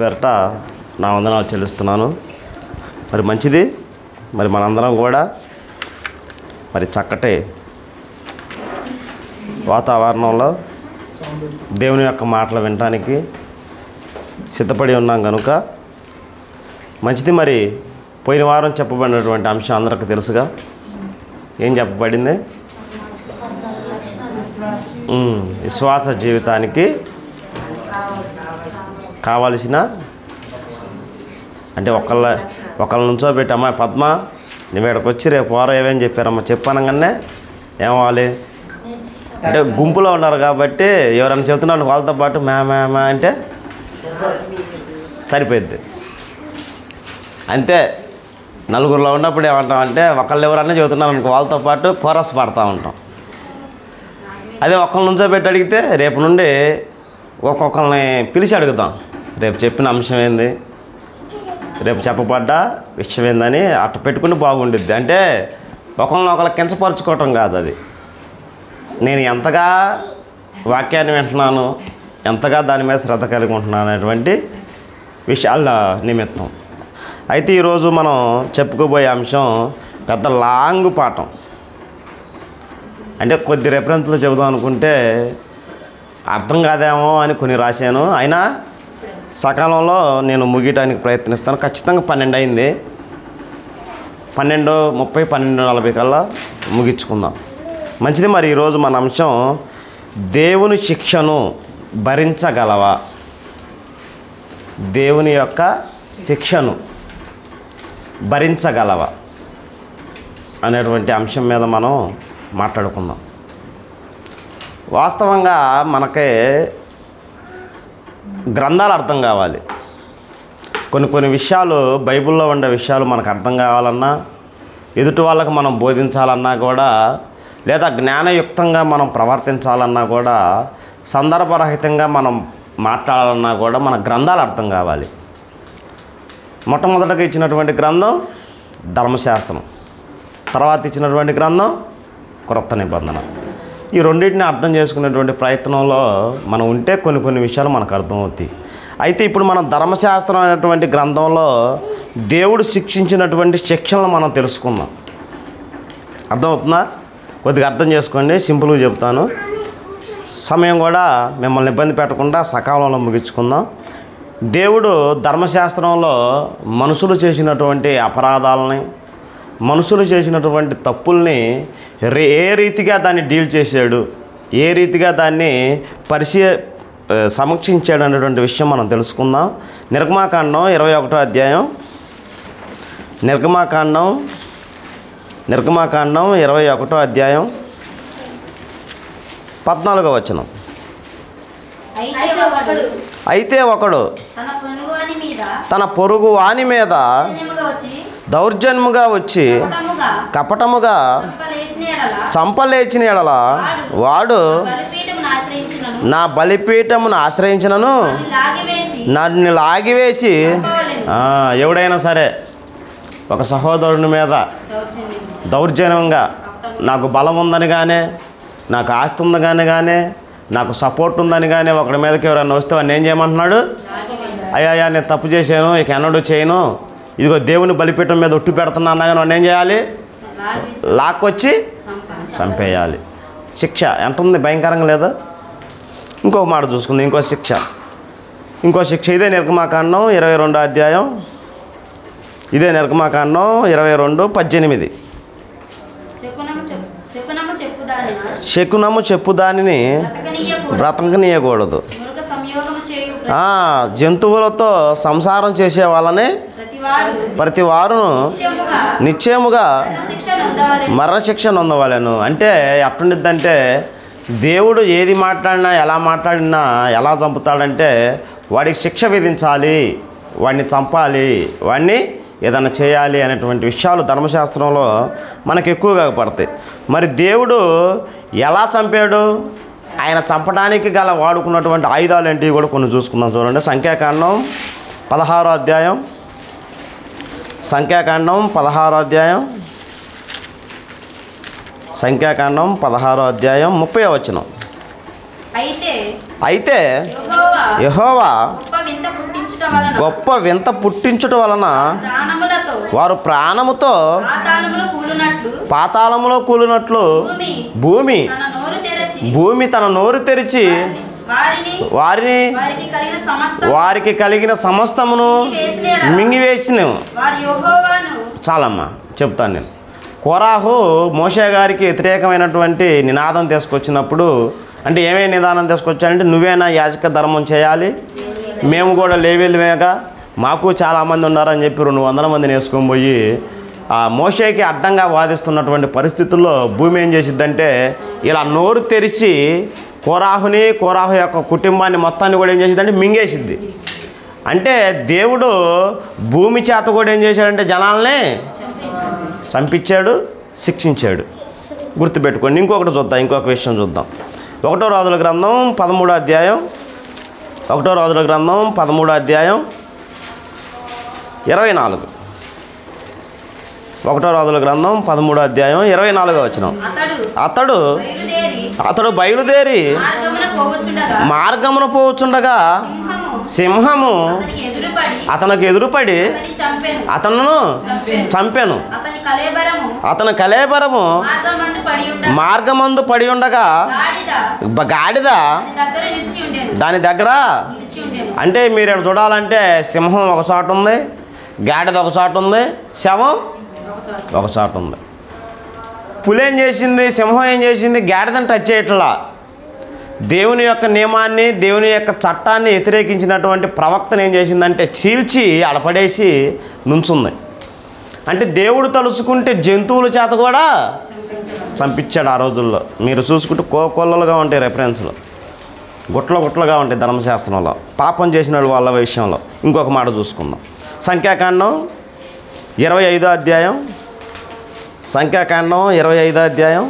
పేరట నా వందనాలు చెల్లిస్తున్నాను. మరి మంచిది, మరి మనందరం కూడా మరి చక్కటి వాతావరణంలో దేవుని యొక్క మాటలు వినడానికి సిద్ధపడి ఉన్నాం కనుక మంచిది. మరి పోయిన వారం చెప్పబడినటువంటి అంశం అందరికీ తెలుసుగా. ఏం చెప్పబడింది? విశ్వాస జీవితానికి కావలసిన అంటే ఒకళ్ళ నుంచో పెట్టమ్మా పద్మ నువ్వు ఇక్కడికి వచ్చి రేపు వారం ఏమేమి చెప్పారమ్మా చెప్పానంగానే ఏమవ్వాలి అంటే గుంపులో ఉన్నారు కాబట్టి ఎవరైనా చెబుతున్నారు వాళ్ళతో పాటు మ్యా అంటే సరిపోద్ది. అంతే, నలుగురిలో ఉన్నప్పుడు ఏమంటాం అంటే ఒకళ్ళు ఎవరన్నా చెబుతున్నారు అనుకో వాళ్ళతో పాటు కోరస్ పాడుతూ ఉంటాం. అదే ఒకళ్ళ నుంచో పెట్టి అడిగితే రేపు నుండి ఒక్కొక్కరిని పిలిచి అడుగుతాం, రేపు చెప్పిన అంశం ఏంది, రేపు చెప్పబడ్డ విషయం ఏందని అట్ట పెట్టుకుని బాగుండిద్ది. అంటే ఒకళ్ళని కించపరుచుకోవటం కాదు, అది నేను ఎంతగా వాక్యాన్ని వింటున్నాను, ఎంతగా దాని మీద శ్రద్ధ కలిగి ఉంటున్నాను అనేటువంటి విషయాల నిమిత్తం. అయితే ఈరోజు మనం చెప్పుకోబోయే అంశం పెద్ద లాంగ్ పాఠం. అంటే కొద్ది రెఫరెన్స్లో చెబుదాం అనుకుంటే అర్థం కాదేమో అని కొన్ని రాశాను. అయినా సకాలంలో నేను ముగియటానికి ప్రయత్నిస్తాను. ఖచ్చితంగా 12 అయింది. 12:30 12:40 కల్లా ముగించుకుందాం. మంచిది. మరి ఈరోజు మన అంశం దేవుని శిక్షను భరించగలవా, దేవుని యొక్క శిక్షను భరించగలవా అనేటువంటి అంశం మీద మనం మాట్లాడుకుందాం. వాస్తవంగా మనకి గ్రంథాలు అర్థం కావాలి. కొన్ని విషయాలు బైబిల్లో ఉండే విషయాలు మనకు అర్థం కావాలన్నా, ఎదుటి వాళ్ళకు మనం బోధించాలన్నా కూడా, లేదా జ్ఞానయుక్తంగా మనం ప్రవర్తించాలన్నా కూడా, సందర్భరహితంగా మనం మాట్లాడాలన్నా కూడా మన గ్రంథాలు అర్థం కావాలి. మొట్టమొదటగా ఇచ్చినటువంటి గ్రంథం ధర్మశాస్త్రం, తర్వాత ఇచ్చినటువంటి గ్రంథం క్రొత్త నిబంధన. ఈ రెండింటిని అర్థం చేసుకునేటువంటి ప్రయత్నంలో మనం ఉంటే కొన్ని విషయాలు మనకు అర్థమవుతాయి. అయితే ఇప్పుడు మనం ధర్మశాస్త్రం అనేటువంటి గ్రంథంలో దేవుడు శిక్షించినటువంటి శిక్షలను మనం తెలుసుకుందాం. అర్థమవుతుందా? కొద్దిగా అర్థం చేసుకోండి, సింపుల్గా చెప్తాను. సమయం కూడా మిమ్మల్ని ఇబ్బంది పెట్టకుండా సకాలంలో ముగించుకుందాం. దేవుడు ధర్మశాస్త్రంలో మనుషులు చేసినటువంటి అపరాధాలని, మనుషులు చేసినటువంటి తప్పుల్ని ఏ రీతిగా దాన్ని డీల్ చేశాడు, ఏ రీతిగా దాన్ని సమీక్షించాడు అనేటువంటి విషయం మనం తెలుసుకుందాం. నిర్గమాకాండం 21వ అధ్యాయం, నిర్గమాకాండం 21వ అధ్యాయం 14వ వచనం. అయితే ఒకడు తన పొరుగు వాని మీద దౌర్జన్యముగా వచ్చి కపటముగా చంపలేచిన ఎడల వాడు నా బలిపీఠమును ఆశ్రయించినను నన్ను లాగివేసి, ఎవడైనా సరే ఒక సహోదరుని మీద దౌర్జన్యంగా, నాకు బలం ఉందని కానీ, నాకు ఆస్తి ఉందని కానీ, నాకు సపోర్ట్ ఉందని కానీ ఒకడి మీదకి ఎవరైనా వస్తే వాడిని ఏం చేయమంటున్నాడు? అయ్యా నేను తప్పు చేశాను, ఇక ఎన్నడూ చేయను, ఇదిగో దేవుని బలిపీఠం మీద ఒట్టు పెడుతున్నా కానీ వాడిని ఏం చేయాలి? లాక్కొచ్చి చంపేయాలి. శిక్ష ఎంత ఉంది, భయంకరంగా లేదా? ఇంకొక మాట చూసుకుంది, ఇంకో శిక్ష ఇదే నిర్గమాకాండం 22వ అధ్యాయం, ఇదే నిర్గమాకాండం 22:18. శకునము చెప్పు దానిని బ్రతకనీయకూడదు. జంతువులతో సంసారం చేసే వాళ్ళని ప్రతి వారును నిశ్చయముగా మరణశిక్ష నొందవలెను. అంటే ఎట్టుండిద్దంటే దేవుడు ఏది మాట్లాడినా, ఎలా మాట్లాడినా, ఎలా చంపుతాడంటే వాడికి శిక్ష విధించాలి, వాడిని చంపాలి, వాడిని ఏదైనా చేయాలి అనేటువంటి విషయాలు ధర్మశాస్త్రంలో మనకు ఎక్కువగా పడతాయి. మరి దేవుడు ఎలా చంపాడు, ఆయన చంపడానికి గల వాడుకున్నటువంటి ఆయుధాలు ఏంటివి కూడా కొన్ని చూసుకుందాం. చూడండి, సంఖ్యాకాండం 16వ అధ్యాయం, సంఖ్యాకాండం 16వ అధ్యాయం, సంఖ్యాకాండం 16వ అధ్యాయం 30వ వచనం. అయితే యెహోవా గొప్ప వింత పుట్టించుట వలన ప్రాణములతో వారు ప్రాణముతో పాతాళములో కూలునట్లు పాతాళములో కూలినట్లు భూమి భూమి తన నోరు తెరిచి వారిని వారికి కలిగిన సమస్తమును మింగివేసిన. చాలమ్మా చెప్తాను నేను. కోరాహు మోషే గారికి వ్యతిరేకమైనటువంటి నినాదం తీసుకొచ్చినప్పుడు, అంటే ఏమేమి నినాదం తీసుకొచ్చాడంటే, నువ్వేనా యాజక ధర్మం చేయాలి, మేము కూడా లేవేలుమేగా, మాకు చాలామంది ఉన్నారని చెప్పి 200 మందిని వేసుకొని పోయి ఆ మోషేకి అడ్డంగా వాదిస్తున్నటువంటి పరిస్థితుల్లో భూమి ఏం చేసిద్దంటే ఇలా నోరు తెరిచి కోరాహు యొక్క కుటుంబాన్ని మొత్తాన్ని కూడా ఏం చేసిద్దంటే మింగేసిద్ది. అంటే దేవుడు భూమి చేత కూడా ఏం చేశాడంటే జనాల్ని చంపించాడు, శిక్షించాడు. గుర్తుపెట్టుకోండి. ఇంకొకటి చూద్దాం, ఇంకొక విషయం చూద్దాం. 1 రాజుల గ్రంథం 13వ అధ్యాయం 1 రాజుల గ్రంథం 13వ అధ్యాయం 24. 1 రాజుల గ్రంథం 13వ అధ్యాయం 24వ వచనం. అతడు బయలుదేరి మార్గమున పోవచ్చుండగా సింహము అతనికి ఎదురుపడి అతను చంపెను. అతని కళేబరము మార్గమందు పడి ఉండగా గాడిద దాని దగ్గర. అంటే మీరు ఇక్కడ చూడాలంటే సింహం ఒక చోట ఉంది, గాడిద ఒక చోట ఉంది, శవం ఒక చోట ఉంది. పులి ఏం చేసింది, సింహం ఏం చేసింది, గాడిదని టచ్ చేయట్లా. దేవుని యొక్క నియమాన్ని, దేవుని యొక్క చట్టాన్ని వ్యతిరేకించినటువంటి ప్రవక్తను ఏం చేసిందంటే చీల్చి అడపడేసి నుంచుంది. అంటే దేవుడు తలుచుకుంటే జంతువుల చేత కూడా చంపించాడు ఆ రోజుల్లో. మీరు చూసుకుంటే కోకొల్లలుగా ఉంటాయి రెఫరెన్స్లు, గుట్లుగా ఉంటాయి ధర్మశాస్త్రంలో పాపం చేసిన వాళ్ళ విషయంలో. ఇంకొక మాట చూసుకుందాం. సంఖ్యాకాండం 25వ అధ్యాయం, సంఖ్యాకాండం 25వ అధ్యాయం,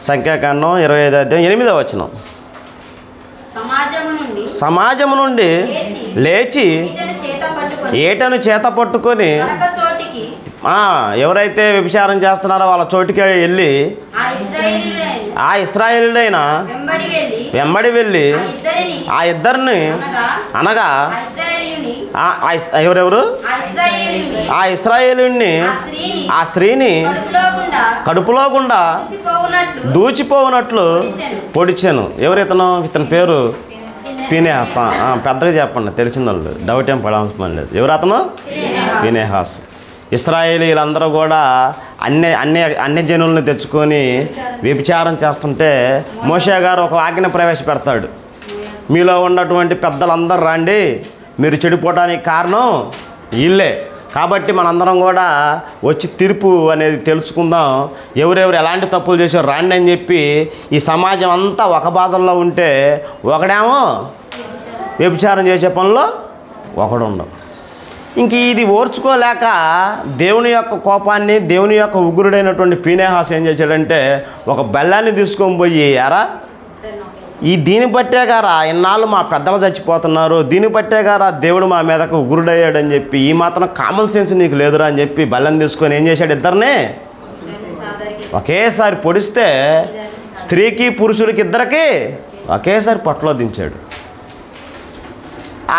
సంఖ్యాకాండం 25వ అధ్యాయం 8వ వచనం. సమాజము నుండి లేచి ఏటను చేత పట్టుకొని ఎవరైతే వ్యభిచారం చేస్తున్నారో వాళ్ళ చోటికి వెళ్ళి ఆ ఇశ్రాయేలీయుడైన వెంబడి వెళ్ళి ఆ ఇద్దరిని అనగా ఎవరెవరు ఆ ఇశ్రాయేలీయుడిని ఆ స్త్రీని కడుపులో గుండా దూచిపోవునట్లు పొడిచాను. ఎవరితను? ఇతని పేరు ఫీనెహాస్. పెద్దగా చెప్పండి, తెలిసిన వాళ్ళు, డౌట్ ఏం పడాల్సిన లేదు. ఎవరు అతను? ఫీనెహాస్. ఇశ్రాయేలీలందరూ కూడా అన్ని జనులను తెచ్చుకొని వ్యభిచారం చేస్తుంటే మోషే గారు ఒక ఆజ్ఞ ప్రవేశపెడతాడు. మీలో ఉన్నటువంటి పెద్దలందరూ రండి, మీరు చెడిపోవడానికి కారణం వీళ్ళే, కాబట్టి మనందరం కూడా వచ్చి తీర్పు అనేది తెలుసుకుందాం, ఎవరెవరు ఎలాంటి తప్పులు చేశారు రండి అని చెప్పి ఈ సమాజం అంతా ఒక బాధల్లో ఉంటే ఒకడేమో వ్యభిచారం చేసే పనిలో ఒకడు ఉండవు. ఇంక ఇది ఓర్చుకోలేక దేవుని యొక్క కోపాన్ని, దేవుని యొక్క ఉగ్రుడైనటువంటి ఫీనెహాస్ ఏం చేశాడంటే ఒక బెల్లాన్ని తీసుకొని పోయి, ఎరా దీన్ని బట్టే గారా ఇన్నాళ్ళు మా పెద్దలు చచ్చిపోతున్నారు, దీన్ని బట్టే గారా దేవుడు మా మీదకు ఉగ్రుడయ్యాడని చెప్పి, ఈ మాత్రం కామన్ సెన్స్ నీకు లేదురా అని చెప్పి బెల్లం తీసుకొని ఏం చేశాడు, ఇద్దరిని ఒకేసారి పొడిస్తే స్త్రీకి పురుషులకి ఇద్దరికి ఒకేసారి పొట్టలో దించాడు.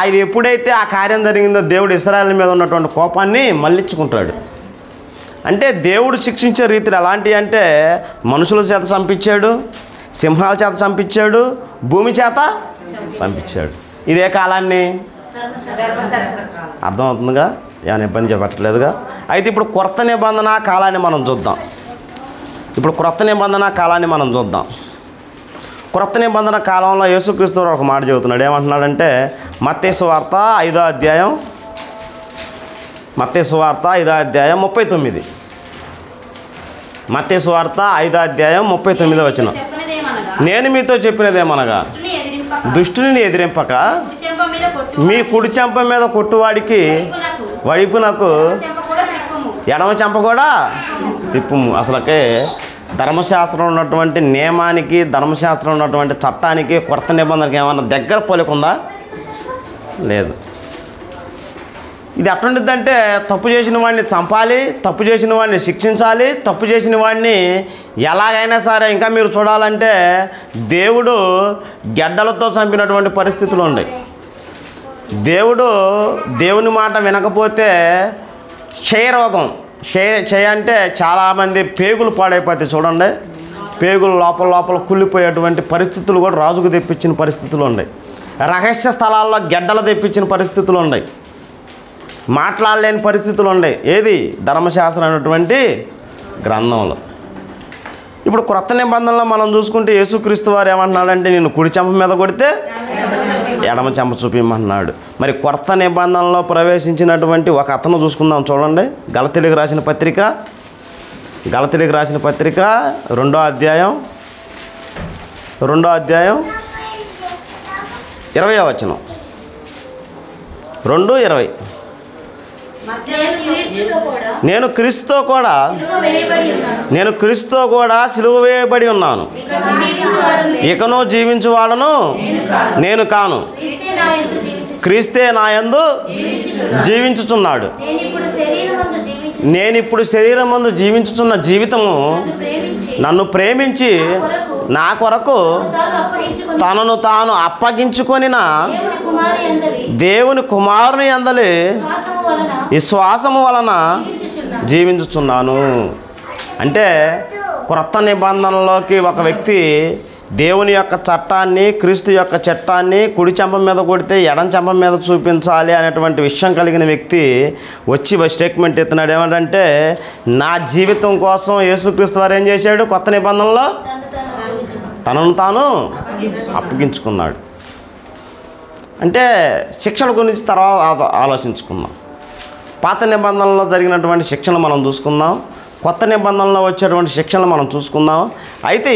ఇది ఎప్పుడైతే ఆ కార్యం జరిగిందో దేవుడు ఇశ్రాయేలు మీద ఉన్నటువంటి కోపాన్ని మళ్ళించుకుంటాడు. అంటే దేవుడు శిక్షించే రీతిలో ఎలాంటివి అంటే మనుషుల చేత చంపించాడు, సింహాల చేత చంపించాడు, భూమి చేత చంపించాడు. ఇదే కాలాన్ని అర్థమవుతుందిగా, ఏమైనా ఇబ్బంది చెప్పట్లేదుగా. అయితే ఇప్పుడు క్రొత్త నిబంధన కాలాన్ని మనం చూద్దాం. క్రొత్త నిబంధన కాలంలో యేసుక్రీస్తు ఒక మాట చెబుతున్నాడు. ఏమంటున్నాడంటే మత్తయి సువార్త 5వ అధ్యాయం 39. మత్తయి సువార్త 5వ అధ్యాయం 39వ వచనం. నేను మీతో చెప్పినదేమనగా దుష్టుని ఎదిరింపక మీ కుడి చెంప మీద కొట్టువాడికి వైపునకు ఎడమ చెంప కూడా తిప్పుము. అసలుకే ధర్మశాస్త్రం ఉన్నటువంటి నియమానికి, ధర్మశాస్త్రం ఉన్నటువంటి చట్టానికి, కొత్త నిబంధనకి ఏమన్నా దగ్గర పోలికుందా? లేదు. ఇది ఎట్లుంటుందంటే తప్పు చేసిన వాడిని చంపాలి, తప్పు చేసిన వాడిని శిక్షించాలి, తప్పు చేసిన వాడిని ఎలాగైనా సరే. ఇంకా మీరు చూడాలంటే దేవుడు గెడ్డలతో చంపినటువంటి పరిస్థితులు ఉన్నాయి. దేవుని మాట వినకపోతే క్షయరోగం, క్షయ అంటే చాలామంది పేగులు పాడైపోతాయి చూడండి. పేగులు లోపల కుళ్ళిపోయేటువంటి పరిస్థితులు కూడా రాజుకు తెప్పించిన పరిస్థితులు ఉన్నాయి. రహస్య స్థలాల్లో గెడ్డలు తెప్పించిన పరిస్థితులు ఉన్నాయి. మాట్లాడలేని పరిస్థితులు ఉన్నాయి. ఏది? ధర్మశాస్త్రం అనేటువంటి గ్రంథంలో. ఇప్పుడు క్రొత్త నిబంధనలో మనం చూసుకుంటే యేసుక్రీస్తు వారు ఏమంటున్నాడంటే, నేను కుడి చెంప మీద కొడితే ఎడమ చెంప చూపించమంటున్నాడు. మరి క్రొత్త నిబంధనలో ప్రవేశించినటువంటి ఒక అతను చూసుకుందాం చూడండి. గలతీయులకు రాసిన పత్రిక 2వ అధ్యాయం 20వ వచనం. 2:20. నేను క్రీస్తుతో కూడా సిలువ వేయబడి ఉన్నాను. ఇకను జీవించువాడను నేను కాను, క్రీస్తే నా యందు జీవించుచున్నాడు. నేనిప్పుడు శరీరమందు జీవించుచున్న జీవితము నన్ను ప్రేమించి నా కొరకు తనను తాను అప్పగించుకొనిన దేవుని కుమారుని యందలి విశ్వాసము వలన జీవించుచున్నాను. అంటే క్రొత్త నిబంధనలోకి ఒక వ్యక్తి దేవుని యొక్క చట్టాన్ని, క్రీస్తు యొక్క చట్టాన్ని కుడి చెంప మీద కొడితే ఎడం చెంప మీద చూపించాలి అనేటువంటి విషయం కలిగిన వ్యక్తి వచ్చి స్టేట్మెంట్ ఎత్తున్నాడు. ఏమంటే, నా జీవితం కోసం యేసుక్రీస్తు వారు ఏం చేశాడు? కొత్త నిబంధనలో తనను తాను అప్పగించుకున్నాడు. అంటే శిక్షల గురించి తర్వాత ఆలోచించుకుందాం. పాత నిబంధనలో జరిగినటువంటి శిక్షలు మనం చూసుకుందాం, కొత్త నిబంధనలో వచ్చేటువంటి శిక్షలు మనం చూసుకుందాం. అయితే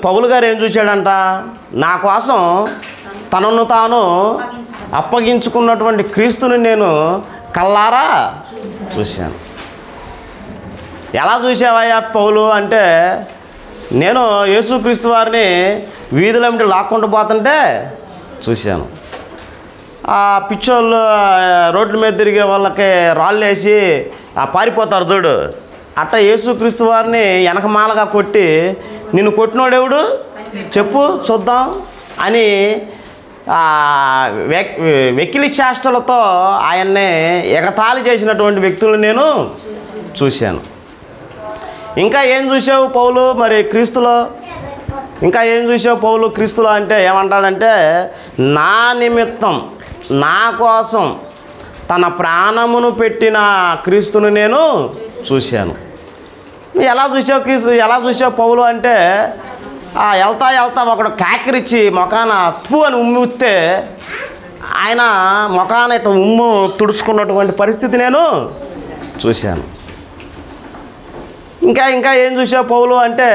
పౌలు గారు ఏం చూశాడంట? నా కోసం తనను తాను అప్పగించుకున్నటువంటి క్రీస్తుని నేను కల్లారా చూశాను. ఎలా చూసావయ్యా పౌలు అంటే, నేను యేసుక్రీస్తు వారిని వీధులమిటి లాక్కుంటూ పోతుంటే చూశాను. ఆ పిచ్చోళ్ళు రోడ్ల మీద తిరిగే వాళ్ళకి రాళ్ళు వేసి పారిపోతారు చూడు, అట్ట యేసుక్రీస్తు వారిని వెనకమాలగా కొట్టి, నిన్ను కొట్టినోడెవడు చెప్పు చూద్దాం అని వెకిలి చేష్టలతో ఆయన్ని ఎగతాళి చేసినటువంటి వ్యక్తులను నేను చూశాను. ఇంకా ఏం చూసావు పౌలు మరి క్రీస్తులో? ఇంకా ఏం చూసావు పౌలు క్రీస్తులో అంటే ఏమంటాడంటే, నా నిమిత్తం నా కోసం తన ప్రాణమును పెట్టిన క్రీస్తుని నేను చూశాను. ఎలా చూసావు పౌలు అంటే, వెళ్తా ఒకడు కాకిరిచ్చి మొఖాన తూ అని ఉమ్మిస్తే ఆయన మొఖాన ఇట్లా ఉమ్ము తుడుచుకున్నటువంటి పరిస్థితి నేను చూశాను. ఇంకా ఏం చూసావు పౌలు అంటే,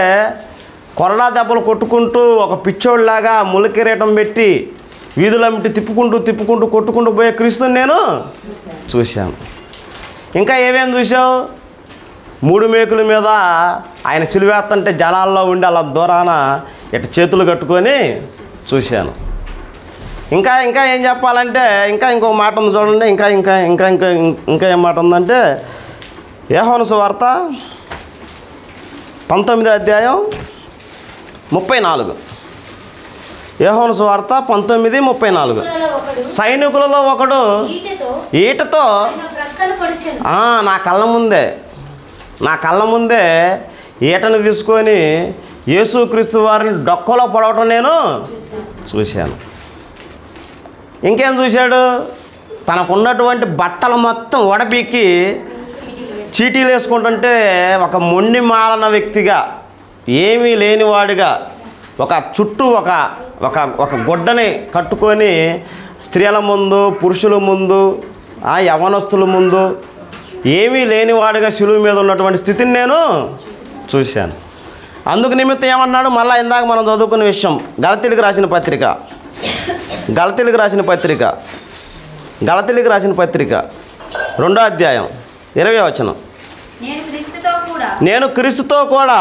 కొరడా దెబ్బలు కొట్టుకుంటూ ఒక పిచ్చోడిలాగా ములికిరీటం పెట్టి వీధులమిటి తిప్పుకుంటూ కొట్టుకుంటూ పోయే క్రీస్తుని నేను చూశాను. ఇంకా ఏమేమి చూసావు? 3 మేకుల మీద ఆయన సిలువేస్తుంటే జనాల్లో ఉండి అలా దూరాన ఇటు చేతులు కట్టుకొని చూశాను. ఇంకా ఏం చెప్పాలంటే, ఇంకొక మాట ఉంది చూడండి. ఇంకా ఏం మాట ఉందంటే, యోహాను సువార్త 19వ అధ్యాయం 34. యోహాను సువార్త 19:34. సైనికులలో ఒకడు ఈటతో నా కళ్ళ ముందే ఈటను తీసుకొని యేసుక్రీస్తు వారిని డొక్కలో పడవటం నేను చూశాను. ఇంకేం చూశాడు? తనకున్నటువంటి బట్టలు మొత్తం వడపీకి చీటీలు వేసుకుంటుంటే ఒక మొండి మాలన వ్యక్తిగా, ఏమీ లేనివాడిగా, ఒక చుట్టూ ఒక గుడ్డని కట్టుకొని స్త్రీల ముందు, పురుషుల ముందు, యవనస్తుల ముందు ఏమీ లేనివాడిగా శిలువ మీద ఉన్నటువంటి స్థితిని నేను చూశాను. అందుకు నిమిత్తం ఏమన్నాడు? మళ్ళీ ఇందాక మనం చదువుకున్న విషయం, గలతీయులకు రాసిన పత్రిక 2వ అధ్యాయం 20వ వచనం. నేను క్రీస్తుతో కూడా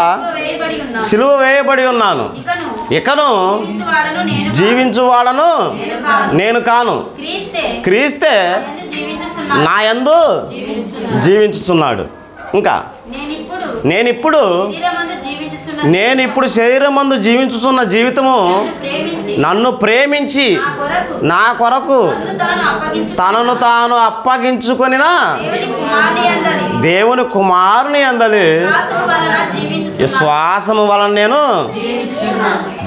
సిలువ వేయబడి ఉన్నాను, ఇకను జీవించువాడను నేను కాను, క్రీస్తే నా యందు జీవించుచున్నాడు. ఇంకా నేనిప్పుడు శరీరమందు జీవించుచున్న జీవితము నన్ను ప్రేమించి నా కొరకు తనను తాను అప్పగించుకొనినా దేవుని కుమారుని అందలి విశ్వాసము వలన నేను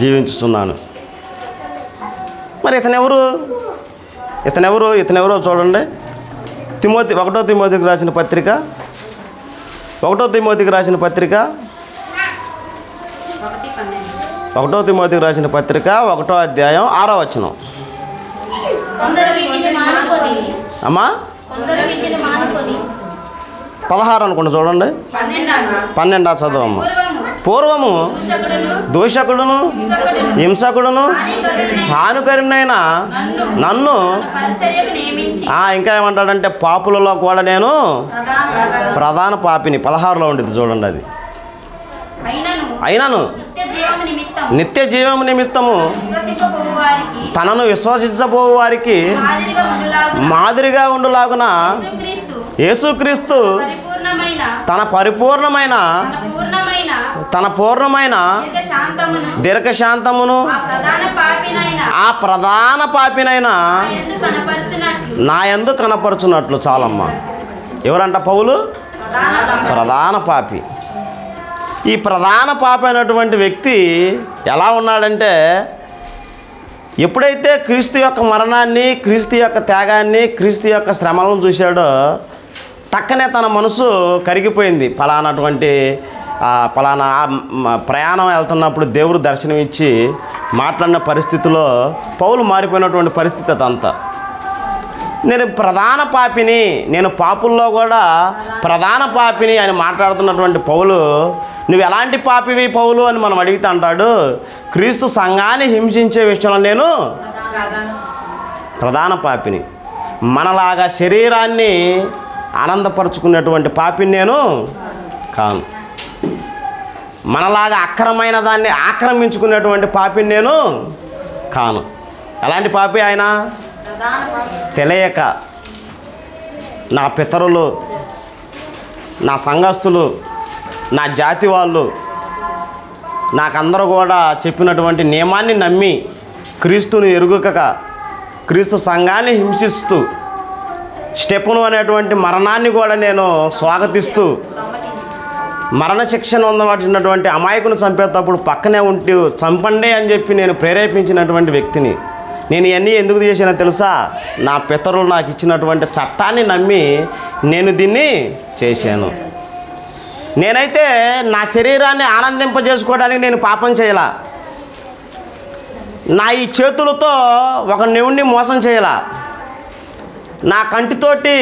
జీవించుతున్నాను. మరి ఇతనెవరో చూడండి. ఒకటో తిమోతికి రాసిన పత్రిక 1 తిమోతికి రాసిన పత్రిక 1వ అధ్యాయం 6వ వచనం. అమ్మా 16 అనుకుంటా చూడండి. 12 చదవమ్మా. పూర్వము దూషకుడును హింసకుడును హానికరునైన నన్ను ఇంకా ఏమంటాడంటే పాపులలో కూడా నేను ప్రధాన పాపిని. 16లో ఉండేది చూడండి. అది అయినను నిత్య జీవము నిమిత్తము తనను విశ్వసించబోవు వారికి మాదిరిగా ఉండులాగున యేసుక్రీస్తు తన పూర్ణమైన దీర్ఘశాంతమును ఆ ప్రధాన పాపినైనా నా యందు కనపరుచున్నట్లు. చాలమ్మా. ఎవరంట? పౌలు ప్రధాన పాపి. ఈ ప్రధాన పాపి అయినటువంటి వ్యక్తి ఎలా ఉన్నాడంటే, ఎప్పుడైతే క్రీస్తు యొక్క మరణాన్ని, క్రీస్తు యొక్క త్యాగాన్ని, క్రీస్తు యొక్క శ్రమలను చూశాడో టక్కనే తన మనసు కరిగిపోయింది. పలానా ప్రయాణం వెళ్తున్నప్పుడు దేవుడు దర్శనమిచ్చి మాట్లాడిన పరిస్థితిలో పౌలు మారిపోయినటువంటి పరిస్థితి అదంతా. నేను ప్రధాన పాపిని, నేను పాపుల్లో కూడా ప్రధాన పాపిని అని మాట్లాడుతున్నటువంటి పౌలు, నువ్వు ఎలాంటి పాపివి పౌలు అని మనం అడిగితే అంటాడు, క్రీస్తు సంఘాన్ని హింసించే విషయంలో నేను ప్రధాన పాపిని. మనలాగా శరీరాన్ని ఆనందపరుచుకునేటువంటి పాపిని నేను కాను. మనలాగా అక్రమైన దాన్ని ఆక్రమించుకునేటువంటి పాపిని నేను కాను. ఎలాంటి పాపి ఆయన? తెలియక నా పితరులు, నా సంఘస్థులు, నా జాతి వాళ్ళు నాకందరూ కూడా చెప్పినటువంటి నియమాన్ని నమ్మి క్రీస్తుని ఎరుగక క్రీస్తు సంఘాన్ని హింసిస్తూ స్టెఫెను అనేటువంటి మరణాన్ని కూడా నేను స్వాగతిస్తూ మరణశిక్షణ ఉన్నటువంటి అమాయకుని చంపేటప్పుడు పక్కనే ఉంటూ చంపండి అని చెప్పి నేను ప్రేరేపించినటువంటి వ్యక్తిని. నేను ఇవన్నీ ఎందుకు చేశానో తెలుసా? నా పితరులు నాకు ఇచ్చినటువంటి చట్టాన్ని నమ్మి నేను దీన్ని చేశాను. నేనైతే నా శరీరాన్ని ఆనందింపజేసుకోవడానికి నేను పాపం చేయాల. నా ఈ చేతులతో ఒక దేవుణ్ణి మోసం చేయాల. నా కంటితోటి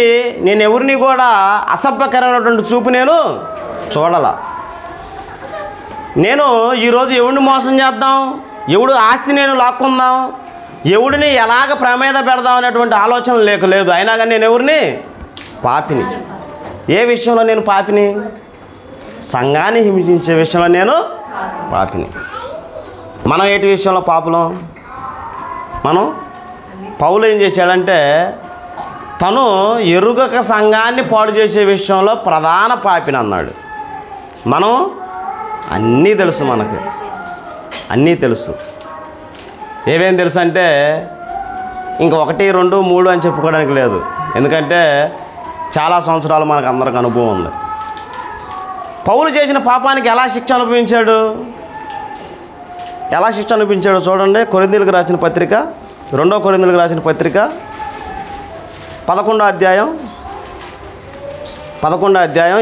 నేను ఎవరిని కూడా అసభ్యకరమైనటువంటి చూపు నేను చూడాల. నేను ఈరోజు ఎవరిని మోసం చేద్దాం, ఎవడు ఆస్తి నేను లాక్కుందాం, ఎవడిని ఎలాగ ప్రమేద పెడదాం అనేటువంటి ఆలోచన లేదు. అయినా కానీ నేను ఎవరిని? పాపిని. ఏ విషయంలో నేను పాపిని? సంఘాన్ని హింసించే విషయంలో నేను పాపిని. మనం ఏటి విషయంలో పాపులం? పౌలు ఏం చేశాడంటే, తను ఎరుగక సంఘాన్ని పాడు చేసే విషయంలో ప్రధాన పాపిని అన్నాడు. మనం అన్నీ తెలుసు, మనకి అన్నీ తెలుసు. ఏమేం తెలుసు అంటే ఇంక 1, 2, 3 అని చెప్పుకోవడానికి లేదు. ఎందుకంటే చాలా సంవత్సరాలు మనకు అందరికి అనుభవం ఉంది. పౌలు చేసిన పాపానికి ఎలా శిక్ష అనుభవించాడు? చూడండి. కొరింథీయులకు రాసిన పత్రిక 2వ కొరింథీయులకు రాసిన పత్రిక 11వ అధ్యాయం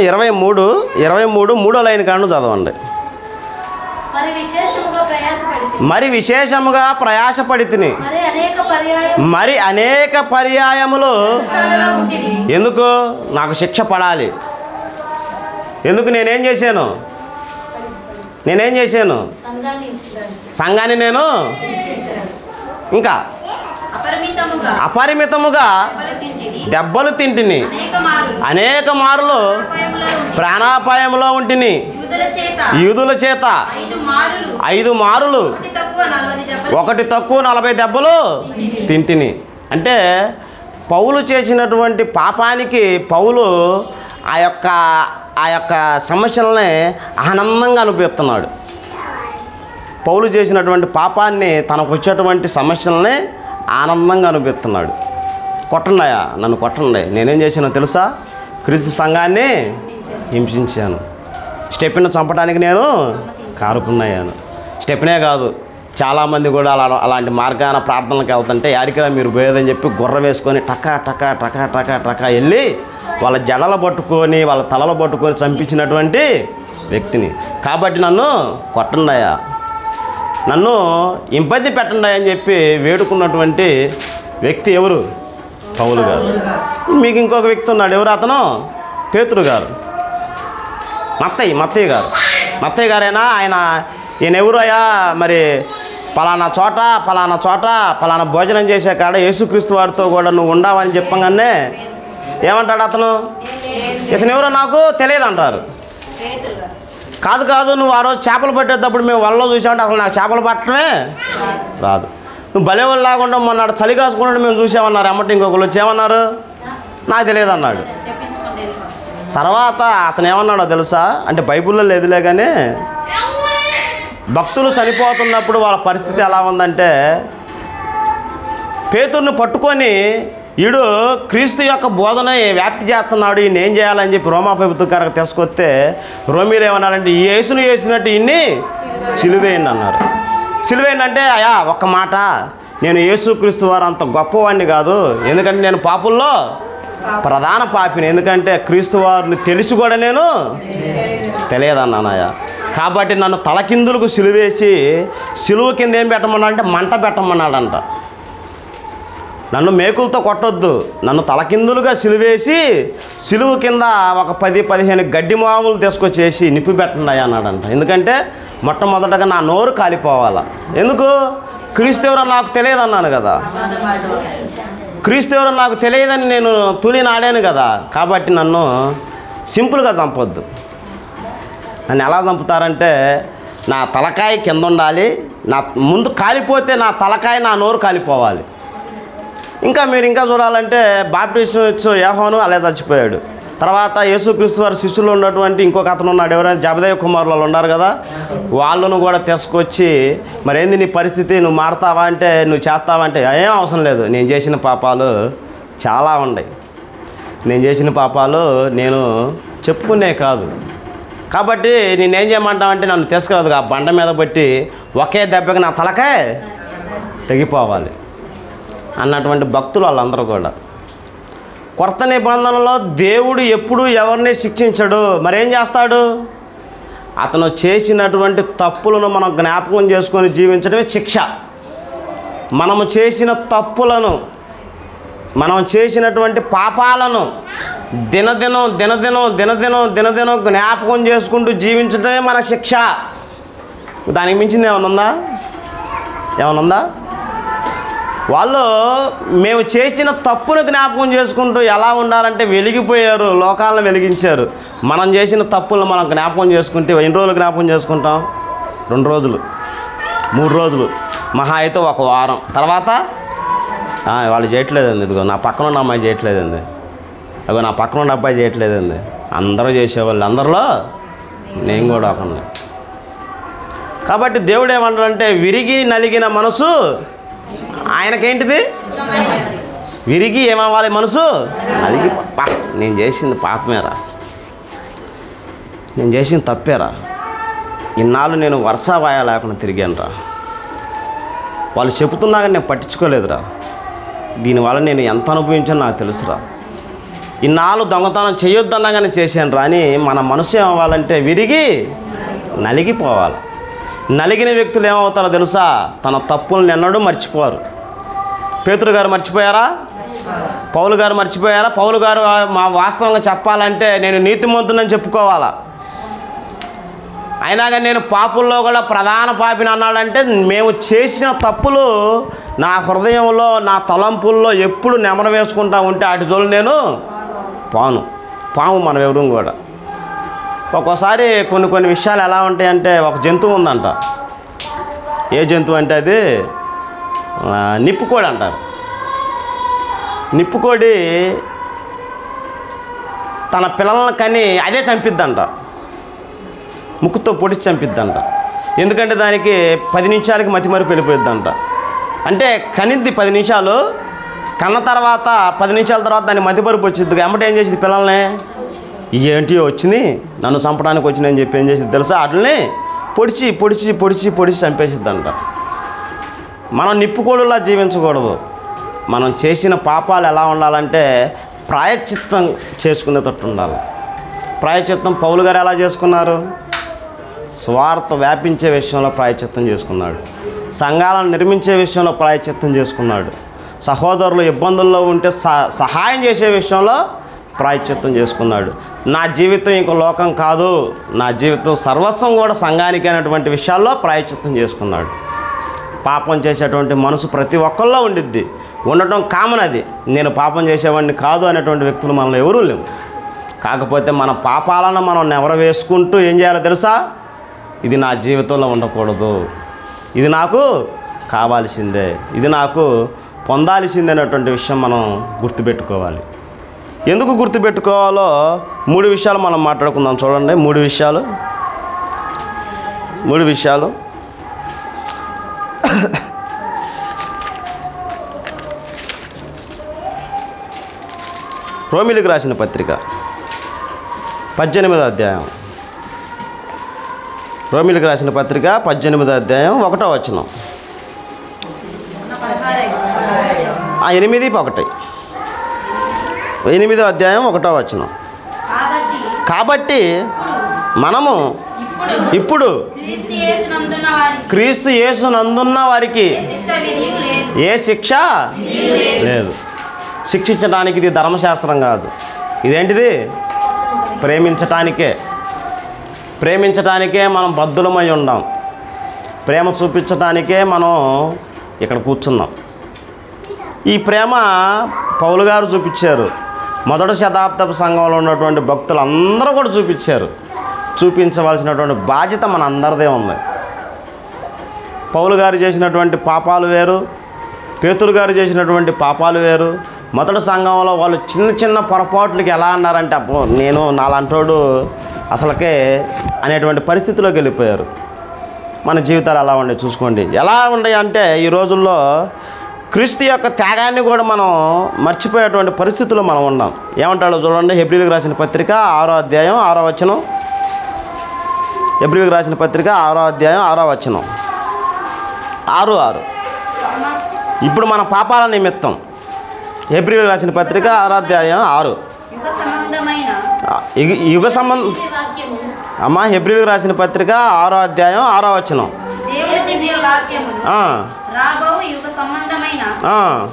23 3వ లైన్ కాను చదవండి. మరి విశేషముగా ప్రయాసపడితిని, మరి అనేక పర్యాయములు. ఎందుకు? నాకు శిక్ష పడాలి. ఎందుకు? నేనేం చేశాను? సంఘాన్ని నేను ఇంకా అపరిమితముగా దెబ్బలు తింటిని, అనేక మారులు ప్రాణాపాయంలో ఉంటిని, యూదుల చేత 5 మారులు, 1 తక్కువ 40 దెబ్బలు తింటిని. అంటే పౌలు చేసినటువంటి పాపానికి పౌలు ఆ యొక్క సమస్యలనే ఆనందంగా అనిపిస్తున్నాడు. పౌలు చేసినటువంటి పాపాన్ని, తనకు వచ్చేటువంటి సమస్యలని ఆనందంగా అనుభవిస్తున్నాడు. కొట్టండియా, నన్ను కొట్టండి, నేనేం చేశానో తెలుసా? క్రీస్తు సంఘాన్ని హింసించాను. స్టెఫెన్ను చంపడానికి నేను కారుకున్నాను. స్టెఫెనే కాదు, చాలామంది కూడా అలాంటి మార్గాన ప్రార్థనలకు వెళ్తుంటే యారికలా మీరు పోయేదని చెప్పి గుర్ర వేసుకొని టకా టకా టకా టకా టకా వెళ్ళి వాళ్ళ జడలు పట్టుకొని వాళ్ళ తలలు పట్టుకొని చంపించినటువంటి వ్యక్తిని. కాబట్టి నన్ను కొట్టండియా, నన్ను ఇబ్బంది పెట్టండి అని చెప్పి వేడుకున్నటువంటి వ్యక్తి ఎవరు? పౌలు గారు. మీకు ఇంకొక వ్యక్తి ఉన్నాడు. ఎవరు అతను? పేతురు గారు. మత్తయ్య గారైనా ఈయన ఎవరు అయ్యా? మరి పలానా చోట పలానా భోజనం చేసే కాడ యేసుక్రీస్తు వారితో కూడా నువ్వు ఉండవని చెప్పగానే ఏమంటాడు అతను? ఇతను ఎవరో నాకు తెలియదు అంటారు. కాదు, నువ్వు ఆ రోజు చేపలు పట్టేటప్పుడు మేము వలలో చూసామంటే అసలు నాకు చేపలు పట్టడమే రాదు. నువ్వు భలేవాళ్ళు లేకుండా మొన్న చలి కాసుకుంటే మేము చూసామన్నారు. అమ్మటి ఇంకొకరు వచ్చి ఏమన్నారు? నాకు తెలియదు అన్నాడు. తర్వాత అతను ఏమన్నాడో తెలుసా? అంటే బైబిల్లో లేదులే కానీ భక్తులు చనిపోతున్నప్పుడు వాళ్ళ పరిస్థితి ఎలా ఉందంటే, పేతురుని పట్టుకొని వీడు క్రీస్తు యొక్క బోధన వ్యాప్తి చేస్తున్నాడు, ఈయన ఏం చేయాలని చెప్పి రోమా ప్రభుత్వం గారికి తీసుకొస్తే రోమీలు ఏమన్నారంటే, ఈ యేసును వేసినట్టు ఇన్ని సిలువేయండి అన్నారు. సిలువేయండి అంటే, అయ్యా ఒక్క మాట, నేను యేసుక్రీస్తు వారు అంత గొప్పవాడిని కాదు, ఎందుకంటే నేను పాపుల్లో ప్రధాన పాపిని, ఎందుకంటే క్రీస్తు వారిని తెలిసి కూడా నేను తెలియదన్నానయ్యా. కాబట్టి నన్ను తలకిందులకు సిలువేసి సిలువ కింద ఏం పెట్టమన్నాడు అంటే మంట పెట్టమన్నాడంట. నన్ను మేకులతో కొట్టొద్దు, నన్ను తలకిందులుగా సిలువేసి సిలువ కింద ఒక 10-15 గడ్డి మామూలు తీసుకొచ్చేసి నిప్పి పెట్టండి అన్నాడంట. ఎందుకంటే మొట్టమొదటగా నా నోరు కాలిపోవాలా. ఎందుకు? క్రీస్తు ఎవరో నాకు తెలియదు అన్నాను కదా, క్రీస్తు ఎవరో నాకు తెలియదని నేను తూలినాడాను కదా. కాబట్టి నన్ను సింపుల్గా చంపొద్దు. నన్ను ఎలా చంపుతారంటే, నా తలకాయ కింద ఉండాలి, నా ముందు కాలిపోతే నా తలకాయ నా నోరు కాలిపోవాలి. మీరు ఇంకా చూడాలంటే బాప్టిజం ఇచ్చు యోహాను అలా చచ్చిపోయాడు. తర్వాత యేసుక్రీస్తు వారి శిష్యులు ఉన్నటువంటి ఇంకొక అతను ఉన్నాడు, ఎవరైనా జబదయి కుమారులు ఉన్నారు కదా, వాళ్ళను కూడా తీసుకొచ్చి మరేంది నీ పరిస్థితి, నువ్వు మారుతావా అంటే, నువ్వు చేస్తావా అంటే, ఏం అవసరం లేదు, నేను చేసిన పాపాలు చాలా ఉన్నాయి, నేను చేసిన పాపాలు నేను చెప్పుకునే కాదు, కాబట్టి నేనేం చేయమంటావంటే నన్ను తీసుకురాదు, ఆ బండ మీద పెట్టి ఒకే దెబ్బకి నా తలకే తెగిపోవాలి అన్నటువంటి భక్తులు వాళ్ళందరూ కూడా. కొత్త నిబంధనలో దేవుడు ఎప్పుడు ఎవరిని శిక్షించడు, మరేం చేస్తాడు? అతను చేసినటువంటి తప్పులను మనం జ్ఞాపకం చేసుకొని జీవించడమే శిక్ష. మనము చేసిన తప్పులను, మనం చేసినటువంటి పాపాలను దినదినం జ్ఞాపకం చేసుకుంటూ జీవించడమే మన శిక్ష. దానికి మించింది ఏమన్నా ఉందా? వాళ్ళు మేము చేసిన తప్పును జ్ఞాపకం చేసుకుంటూ ఎలా ఉండాలంటే వెలిగిపోయారు, లోకాలను వెలిగించారు. మనం చేసిన తప్పులను మనం జ్ఞాపకం చేసుకుంటే ఎన్ని రోజులు జ్ఞాపకం చేసుకుంటాం? 2 రోజులు, 3 రోజులు, మహా అయితే 1 వారం. తర్వాత వాళ్ళు చేయట్లేదండి, ఇదిగో నా పక్కన ఉన్న అమ్మాయి చేయట్లేదండి, అదిగో నా పక్కన ఉన్న అబ్బాయి చేయట్లేదండి, అందరూ చేసేవాళ్ళు, అందరిలో నేను కూడా ఒకన్నా. కాబట్టి దేవుడు ఏమంటాడంటే, విరిగి నలిగిన మనసు ఆయనకేంటిది? విరిగి ఏమవ్వాలి? మనసు నలిగి, నేను చేసింది పాపమేరా, నేను చేసింది తప్పేరా, ఇన్నాళ్ళు నేను వర్షావాయా లేకుండా తిరిగానురా, వాళ్ళు చెబుతున్నా కానీ నేను పట్టించుకోలేదురా, దీనివల్ల నేను ఎంత అనుభవించానో నాకు తెలుసురా, ఇన్నాళ్ళు దొంగతనం చేయొద్దన్నా కానీ చేశాను రా అని మన మనసు ఏమవ్వాలంటే విరిగి నలిగిపోవాలి. నలిగిన వ్యక్తులు ఏమవుతారో తెలుసా? తన తప్పులను ఎన్నడూ మర్చిపోరు. పేతురు గారు మర్చిపోయారా? పౌలు గారు మర్చిపోయారా? పౌలు గారు మా వాస్తవంగా చెప్పాలంటే నేను నీతిమంతునని చెప్పుకోవాలా, అయినా కానీ నేను పాపుల్లో కూడా ప్రధాన పాపిని అన్నాడంటే, మేము చేసిన తప్పులు నా హృదయంలో, నా తలంపుల్లో ఎప్పుడు నెమరు వేసుకుంటా ఉంటే అటు జోలు నేను పాము మనం ఎవరు కూడా. ఒక్కోసారి కొన్ని విషయాలు ఎలా ఉంటాయంటే, ఒక జంతువు ఉందంట, ఏ జంతువు అంటే అది నిప్పుకోడి అంటారు. నిప్పుకోడి తన పిల్లలను కని అదే చంపిద్దంట, ముక్కుతో పొడిచి చంపిద్దంట. ఎందుకంటే దానికి 10 నిమిషాలకి మతిమరుపు వెళ్ళిపోయిద్దంట. అంటే కనిద్ది 10 నిమిషాలు, కన్న తర్వాత 10 నిమిషాల తర్వాత దాన్ని మతిమరుపు వచ్చింది. ఎమ్మట ఏం చేసింది పిల్లల్ని, ఏంటి వచ్చినాయి నన్ను చంపడానికి వచ్చినాయి అని చెప్పి ఏం చేసింది తెలుసా, వాటిని పొడిచి పొడిచి పొడిచి పొడిచి చంపేసిద్దంట. మనం నిప్పుకోడులా జీవించకూడదు. మనం చేసిన పాపాలు ఎలా ఉండాలంటే ప్రాయశ్చిత్తం చేసుకునేటట్టు ఉండాలి. ప్రాయశ్చిత్తం పౌలు గారు ఎలా చేసుకున్నారు, స్వార్థ వ్యాపించే విషయంలో ప్రాయశ్చిత్తం చేసుకున్నాడు. సంఘాలను నిర్మించే విషయంలో ప్రాయశ్చిత్తం చేసుకున్నాడు. సహోదరులు ఇబ్బందుల్లో ఉంటే సహాయం చేసే విషయంలో ప్రాయశ్చిత్తం చేసుకున్నాడు. నా జీవితం ఇంకో లోకం కాదు, నా జీవితం సర్వస్వం కూడా సంఘానికి అనేటువంటి విషయాల్లో ప్రాయశ్చిత్తం చేసుకున్నాడు. పాపం చేసేటువంటి మనసు ప్రతి ఒక్కళ్ళలో ఉండిద్ది, ఉండటం కామన్. అది నేను పాపం చేసేవాడిని కాదు అనేటువంటి వ్యక్తులు మనలో ఎవరూ లేవు. కాకపోతే మన పాపాలను మనం నెవర వేసుకుంటూ ఏం చేయాలో తెలుసా, ఇది నా జీవితంలో ఉండకూడదు, ఇది నాకు కావాల్సిందే, ఇది నాకు పొందాల్సిందే అనేటువంటి విషయం మనం గుర్తుపెట్టుకోవాలి. ఎందుకు గుర్తుపెట్టుకోవాలో 3 విషయాలు మనం మాట్లాడుకుందాం. చూడండి 3 విషయాలు. రోమిలికి రాసిన పత్రిక 18వ అధ్యాయం. రోమిలికి రాసిన పత్రిక 18వ అధ్యాయం 1వ వచనం. 8:1 8వ అధ్యాయం 1వ వచనం. కాబట్టి మనము ఇప్పుడు క్రీస్తు యేసునందున్న వారికి ఏ శిక్ష లేదు. శిక్షించడానికి ఇది ధర్మశాస్త్రం కాదు, ఇదేంటిది ప్రేమించటానికే మనం బద్ధులమై ఉండాం. ప్రేమ చూపించటానికే మనం ఇక్కడ కూర్చున్నాం. ఈ ప్రేమ పౌలు గారు చూపించారు, మొదటి శతాబ్దపు సంఘంలో ఉన్నటువంటి భక్తులు అందరూ కూడా చూపించారు. చూపించవలసినటువంటి బాధ్యత మన అందరిదే ఉంది. పౌలు గారు చేసినటువంటి పాపాలు వేరు, పేతురు గారు చేసినటువంటి పాపాలు వేరు. మొదటి సంఘంలో వాళ్ళు చిన్న చిన్న పొరపాట్లకి ఎలా అన్నారంటే, అబ్బో నేను నాలంటోడు అసలుకే అనేటువంటి పరిస్థితిలోకి వెళ్ళిపోయారు. మన జీవితాలు ఎలా ఉండే చూసుకోండి. ఎలా ఉన్నాయి అంటే ఈ రోజుల్లో క్రీస్తు యొక్క త్యాగాన్ని కూడా మనం మర్చిపోయేటువంటి పరిస్థితుల్లో మనం ఉన్నాం. ఏమంటాడో చూడండి, హెబ్రీయులకు రాసిన పత్రిక 6వ అధ్యాయం 6వ వచనం. హెబ్రీయులకు రాసిన పత్రిక 6వ అధ్యాయం 6వ వచనం. 6:6. ఇప్పుడు మన పాపాల నిమిత్తం హెబ్రీయులకు రాసిన పత్రిక 6వ అధ్యాయం 6. యుగ సంబంధం అమ్మా. హెబ్రీయులకు రాసిన పత్రిక 6వ అధ్యాయం 6వ వచనం.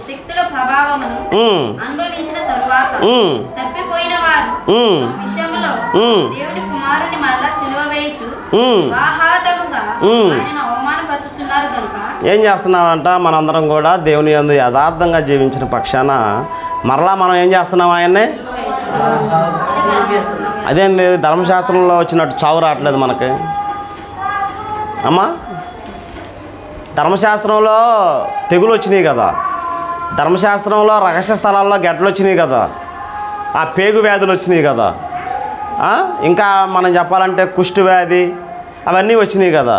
శక్తుల ప్రభావమును అనుభవించిన తరువాత తప్పిపోయిన వారు విషయంలో దేవుని కుమారుని మరలా సిలువ వేయచ్చు బాహాటముగా ఆయనను అవమానపరుచుచున్నారు కనుక ఏం చేస్తున్నామంట, మనందరం కూడా దేవుని యందు యథార్థంగా జీవించిన పక్షాన మరలా మనం ఏం చేస్తున్నాం, ఆయన్నే. అదేంది ధర్మశాస్త్రంలో వచ్చినట్టు చావు రావట్లేదు మనకి అమ్మా. ధర్మశాస్త్రంలో తెగులు వచ్చినాయి కదా, ధర్మశాస్త్రంలో రహస్య స్థలాల్లో గెడ్డలు వచ్చినాయి కదా, ఆ పేగు వ్యాధులు వచ్చినాయి కదా, ఇంకా మనం చెప్పాలంటే కుష్టి వ్యాధి అవన్నీ వచ్చినాయి కదా.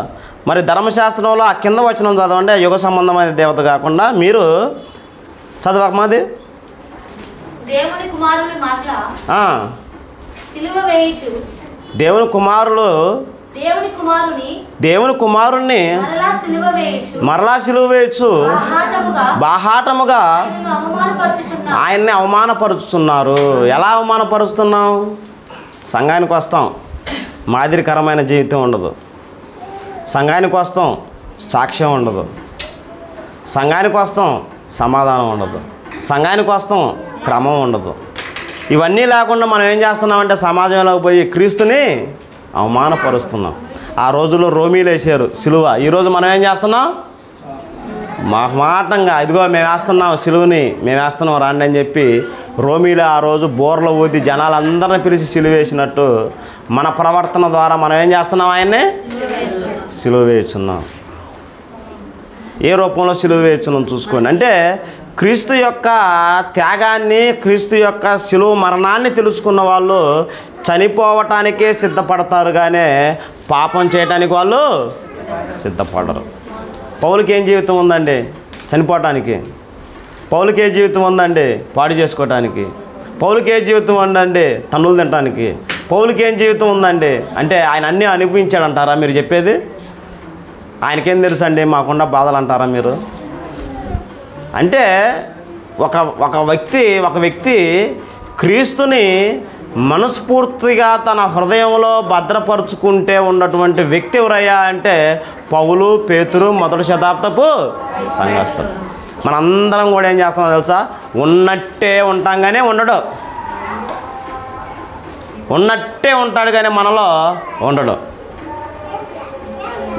మరి ధర్మశాస్త్రంలో ఆ కింద వచనం చదవండి, యుగ సంబంధమైన దేవత కాకుండా మీరు చదవకమాది. దేవుని కుమారుని మాట్లా సిలువ వేయచ్చు. దేవుని కుమారుణ్ణి మరలా సిలువ వేయచ్చు. బాహాటముగా ఆయన్ని అవమానపరుచుతున్నారు. ఎలా అవమానపరుస్తున్నాం? సంఘానికి వస్తాం, మాదిరికరమైన జీవితం ఉండదు. సంఘానికి వస్తాం, సాక్ష్యం ఉండదు. సంఘానికి వస్తాం, సమాధానం ఉండదు. సంఘానికి వస్తాం, క్రమం ఉండదు. ఇవన్నీ లేకుండా మనం ఏం చేస్తున్నామంటే సమాజంలోకి పోయి క్రీస్తుని అవమానపరుస్తున్నాం. ఆ రోజుల్లో రోమీలు వేసారు సిలువ. ఈరోజు మనం ఏం చేస్తున్నాం? మాటంగా ఇదిగో మేము వేస్తున్నాం సిలువని, మేము వేస్తున్నాం రండి అని చెప్పి రోమీలు ఆ రోజు బోర్లో ఊది జనాలందరిని పిలిచి సిలువ వేసినట్టు మన ప్రవర్తన ద్వారా మనం ఏం చేస్తున్నాం? ఆయన్నే సిలువ వేస్తున్నాం. ఏ రూపంలో సిలువ వేస్తున్నాం చూసుకోండి. అంటే క్రీస్తు యొక్క త్యాగాన్ని, క్రీస్తు యొక్క సిలువ మరణాన్ని తెలుసుకున్న వాళ్ళు చనిపోవటానికే సిద్ధపడతారు, కానీ పాపం చేయటానికి వాళ్ళు సిద్ధపడరు. పౌలుకి ఏం జీవితం ఉందండి? చనిపోవటానికి. పౌలుకి ఏ జీవితం ఉందండి? పాడు చేసుకోవటానికి. పౌలుకి ఏ జీవితం ఉందండి? తన్నులు తినటానికి. పౌలుకి ఏం జీవితం ఉందండి? అంటే ఆయన అన్నీ అనుభవించాడంటారా మీరు చెప్పేది? ఆయనకేం తెలుసు అండి మాకున్న బాధలు అంటారా మీరు? అంటే ఒక వ్యక్తి క్రీస్తుని మనస్ఫూర్తిగా తన హృదయంలో భద్రపరుచుకుంటే ఉన్నటువంటి వ్యక్తి ఎవరయ్యా అంటే పౌలు, పేతురు, మొదటి శతాబ్దపు సంఘస్థులు. మనందరం కూడా ఏం చేస్తున్నాం తెలుసా? ఉన్నట్టే ఉంటాం కానీ ఉండడు. ఉన్నట్టే ఉంటాడు కానీ మనలో ఉండడు.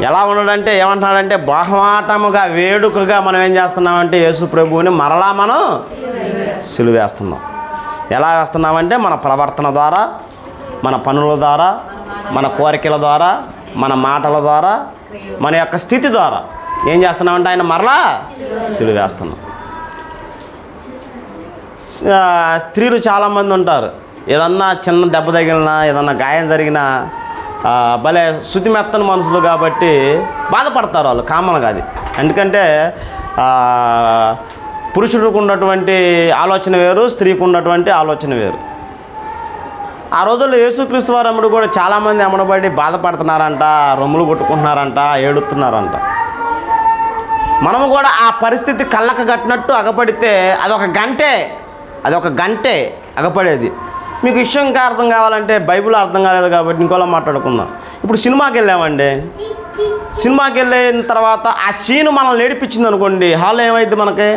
ఎలా ఉండడంటే ఏమంటున్నాడంటే బాహమాటముగా వేడుకగా మనం ఏం చేస్తున్నామంటే యేసు ప్రభువుని మరలా మనం సిలువేస్తున్నాం. ఎలా వేస్తున్నామంటే మన ప్రవర్తన ద్వారా, మన పనుల ద్వారా, మన కోరికల ద్వారా, మన మాటల ద్వారా, మన యొక్క స్థితి ద్వారా ఏం చేస్తున్నామంటే ఆయన మరలా సిలువేస్తున్నాం. స్త్రీలు చాలామంది ఉంటారు, ఏదన్నా చిన్న దెబ్బ తగిలినా, ఏదన్నా గాయం జరిగినా భలే శుతిమెత్తని మనుషులు కాబట్టి బాధపడతారు వాళ్ళు. కామన్గా అది. ఎందుకంటే పురుషుడికి ఉన్నటువంటి ఆలోచన వేరు, స్త్రీకి ఉన్నటువంటి ఆలోచన వేరు. ఆ రోజుల్లో యేసుక్రీస్తు వారు అమ్ముడు కూడా చాలామంది అమ్మడబడి బాధపడుతున్నారంట, రొమ్ములు కొట్టుకుంటున్నారంట, ఏడుస్తున్నారంట. మనము కూడా ఆ పరిస్థితి కళ్ళకు కట్టినట్టు అగపడితే అదొక గంటే అగపడేది. మీకు విషయం ఇంకా అర్థం కావాలంటే బైబిల్ అర్థం కాలేదు కాబట్టి ఇంకోలా మాట్లాడుకుందాం. ఇప్పుడు సినిమాకి వెళ్ళామండి. సినిమాకి వెళ్ళిన తర్వాత ఆ సీను మనల్ని ఏడిపించింది అనుకోండి, హాల్లో ఏమైంది? మనకి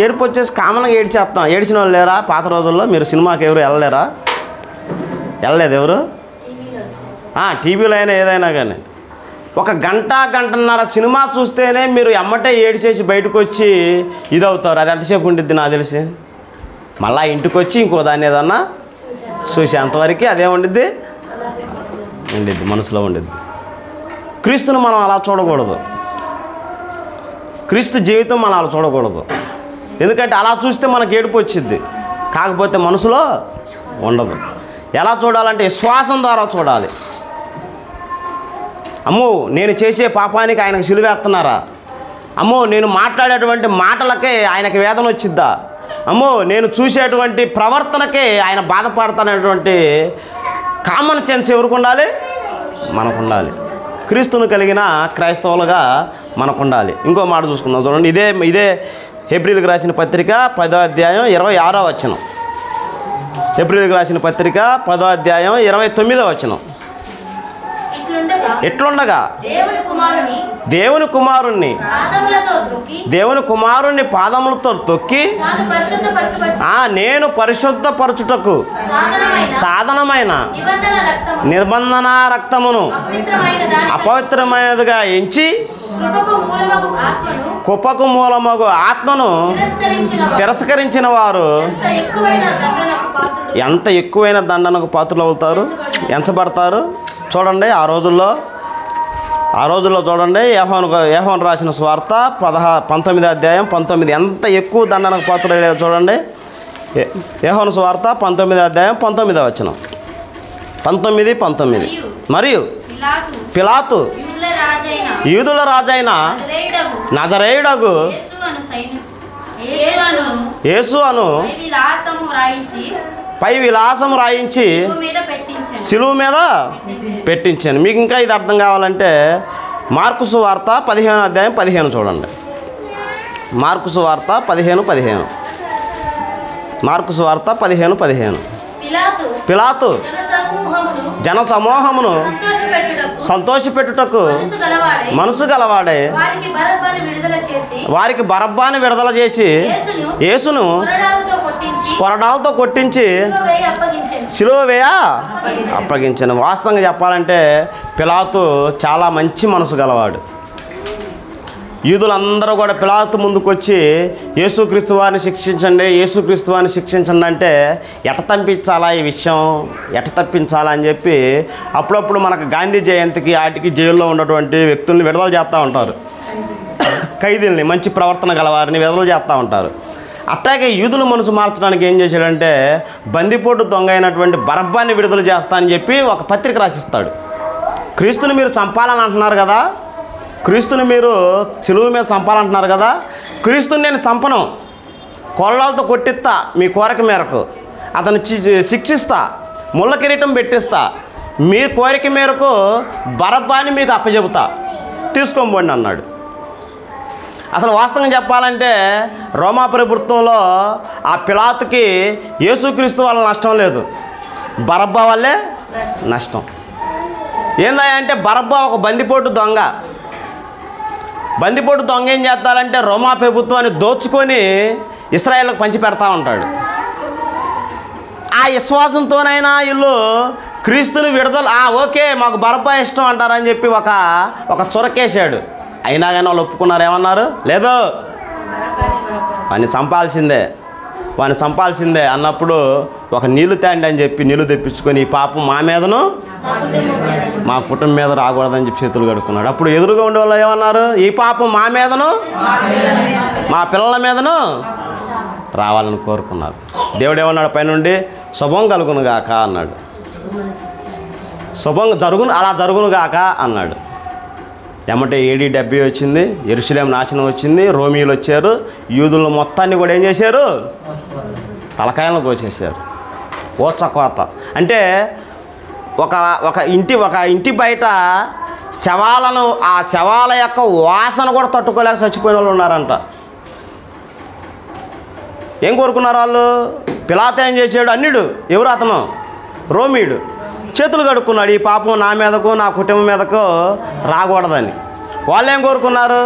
ఏడుపు వచ్చేసి కామన్గా ఏడ్చేస్తాం. ఏడ్చిన వాళ్ళు లేరా పాత రోజుల్లో? మీరు సినిమాకి ఎవరు వెళ్ళలేదు ఎవరు? టీవీలో అయినా ఏదైనా కానీ ఒక గంటన్నర సినిమా చూస్తేనే మీరు ఎమ్మటే ఏడిచేసి బయటకు వచ్చి ఇదవుతారు. అది ఎంతసేపు ఉండిద్ది నాకు తెలిసి? మళ్ళీ ఇంటికి వచ్చి ఇంకో దాన్ని ఏదన్నా చూసి అంతవరకు అదే ఉండిద్ది మనసులో ఉండిద్ది. క్రీస్తుని మనం అలా చూడకూడదు. క్రీస్తు జీవితం మనం అలా చూడకూడదు. ఎందుకంటే అలా చూస్తే మనకు ఏడుపు వచ్చిద్ది, కాకపోతే మనసులో ఉండదు. ఎలా చూడాలంటే విశ్వాసం ద్వారా చూడాలి. అమ్మో నేను చేసే పాపానికి ఆయనకు సిలువేస్తున్నారా? అమ్మో నేను మాట్లాడేటువంటి మాటలకే ఆయనకి వేదన వచ్చిద్దా? అమ్మో నేను చూసేటువంటి ప్రవర్తనకే ఆయన బాధపడతానటువంటి కామన్ సెన్స్ ఎవరికి ఉండాలి? మనకు ఉండాలి. క్రీస్తును కలిగిన క్రైస్తవులుగా మనకు ఉండాలి. ఇంకో మాట చూసుకుందాం చూడండి. ఇదే హెబ్రీలకు రాసిన పత్రిక 10వ అధ్యాయం 26వ వచనం. హెబ్రీలకు రాసిన పత్రిక 10వ అధ్యాయం 29వ వచనం. ఎట్లుండగా దేవుని కుమారుణ్ణి పాదములతో తొక్కి నేను పరిశుద్ధపరచుటకు సాధనమైన నిబంధన రక్తమును అపవిత్రమైనదిగా ఎంచి కుప్పకు మూలమగు ఆత్మను తిరస్కరించిన వారు ఎంత ఎక్కువైన దండనకు పాత్రలు అవుతారు, ఎంచబడతారు. చూడండి ఆ రోజుల్లో చూడండి యోహాను రాసిన సువార్త 19వ అధ్యాయం 19 ఎంత ఎక్కువ దండనకు పాత్రలు చూడండి. యోహాను సువార్త 19వ అధ్యాయం 19వ వచనం. 19 మరియు పిలాతు యూదుల రాజైన నజరేయుడగు యేసు అను పై విలాసము రాయించి సిలువ మీద పెట్టించాను. మీకు ఇంకా ఇది అర్థం కావాలంటే మార్కు సువార్త 15వ అధ్యాయం 15 చూడండి. మార్కు సువార్త 15. మార్కు సువార్త 15. పిలాతు జన సమూహమును సంతోషపెట్టుటకు మనసు గలవాడే వారికి బరబ్బాని విడుదల చేసి యేసును కొరడాలతో కొట్టించి సిలువ వేయ అప్పగించాను. వాస్తవంగా చెప్పాలంటే పిలాతు చాలా మంచి మనసు గలవాడు. యూదులందరూ కూడా పిలాతు ముందుకు వచ్చి యేసుక్రీస్తు వారిని శిక్షించండి అంటే ఎట తప్పించాలా ఈ విషయం, ఎట తప్పించాలా అని చెప్పి అప్పుడప్పుడు మనకు గాంధీ జయంతికి వాటికి జైల్లో ఉన్నటువంటి వ్యక్తుల్ని విడుదల చేస్తూ ఉంటారు. ఖైదీల్ని, మంచి ప్రవర్తన గలవారిని విడుదల చేస్తూ ఉంటారు. అట్లాగే యూదుల మనసు మార్చడానికి ఏం చేశాడంటే బందిపోటు దొంగ అయినటువంటి బరబ్బాని విడుదల చేస్తా అని చెప్పి ఒక పత్రిక రాసిస్తాడు. క్రీస్తుని మీరు చంపాలని అంటున్నారు కదా, క్రీస్తుని మీరు సిలువ మీద చంపాలంటున్నారు కదా, క్రీస్తుని నేను చంపను, కొరడాలతో కొట్టిస్తా మీ కోరిక మేరకు, అతను శిక్షిస్తా, ముళ్ళ కిరీటం పెట్టిస్తా, మీ కోరిక మేరకు బరబ్బాని మీకు అప్పచెబుతా, తీసుకోండి అన్నాడు. అసలు వాస్తవంగా చెప్పాలంటే రోమా ప్రభుత్వంలో ఆ పిలాతుకి యేసుక్రీస్తు వల్ల నష్టం లేదు, బరబ్బా వల్లే నష్టం. ఏందంటే బరబ్బా ఒక బందిపోటు దొంగ. బందిపోటు దొంగ ఏం చేస్తారంటే రోమా ప్రభుత్వాన్ని దోచుకొని ఇశ్రాయేలుకు పంచి పెడతా ఉంటాడు. ఆ విశ్వాసంతోనైనా వీళ్ళు క్రీస్తుని విడుదల ఓకే మాకు బరబ్బా ఇష్టం అంటారని చెప్పి ఒక చొరకేశాడు. అయినా కానీ వాళ్ళు ఒప్పుకున్నారు. ఏమన్నారు? లేదు, వాడిని చంపాల్సిందే అన్నప్పుడు ఒక నీళ్లు తేండి అని చెప్పి నీళ్లు తెప్పించుకొని ఈ పాపం మా మీదను మా కుటుంబం మీద రాకూడదని చెప్పి చేతులు కడుక్కున్నాడు. అప్పుడు ఎదురుగా ఉండే వాళ్ళు ఏమన్నారు? ఈ పాపం మా మీదను మా పిల్లల మీదను రావాలని కోరుకున్నారు. దేవుడు ఏమన్నాడు? పైనుండి శుభం కలుగునుగాక అన్నాడు. శుభం అలా జరుగునుగాక అన్నాడు. ఏమంటే AD 70 వచ్చింది, యెరూషలేము నాశనం వచ్చింది, రోమీలు వచ్చారు, యూదులు మొత్తాన్ని కూడా ఏం చేశారు? తలకాయలను కోసేశారు. ఓచకోత అంటే ఒక ఇంటి బయట శవాలను, ఆ శవాల యొక్క వాసన కూడా తట్టుకోలేక చచ్చిపోయిన వాళ్ళు ఉన్నారంట. ఏం కోరుకున్నారు వాళ్ళు? పిలాతు ఏం చేశాడు? అన్యుడు. ఎవరు అతను? రోమీయుడు. చేతులు కడుక్కున్నాడు, ఈ పాపం నా మీదకు నా కుటుంబం మీదకు రాకూడదని. వాళ్ళు ఏం కోరుకున్నారు?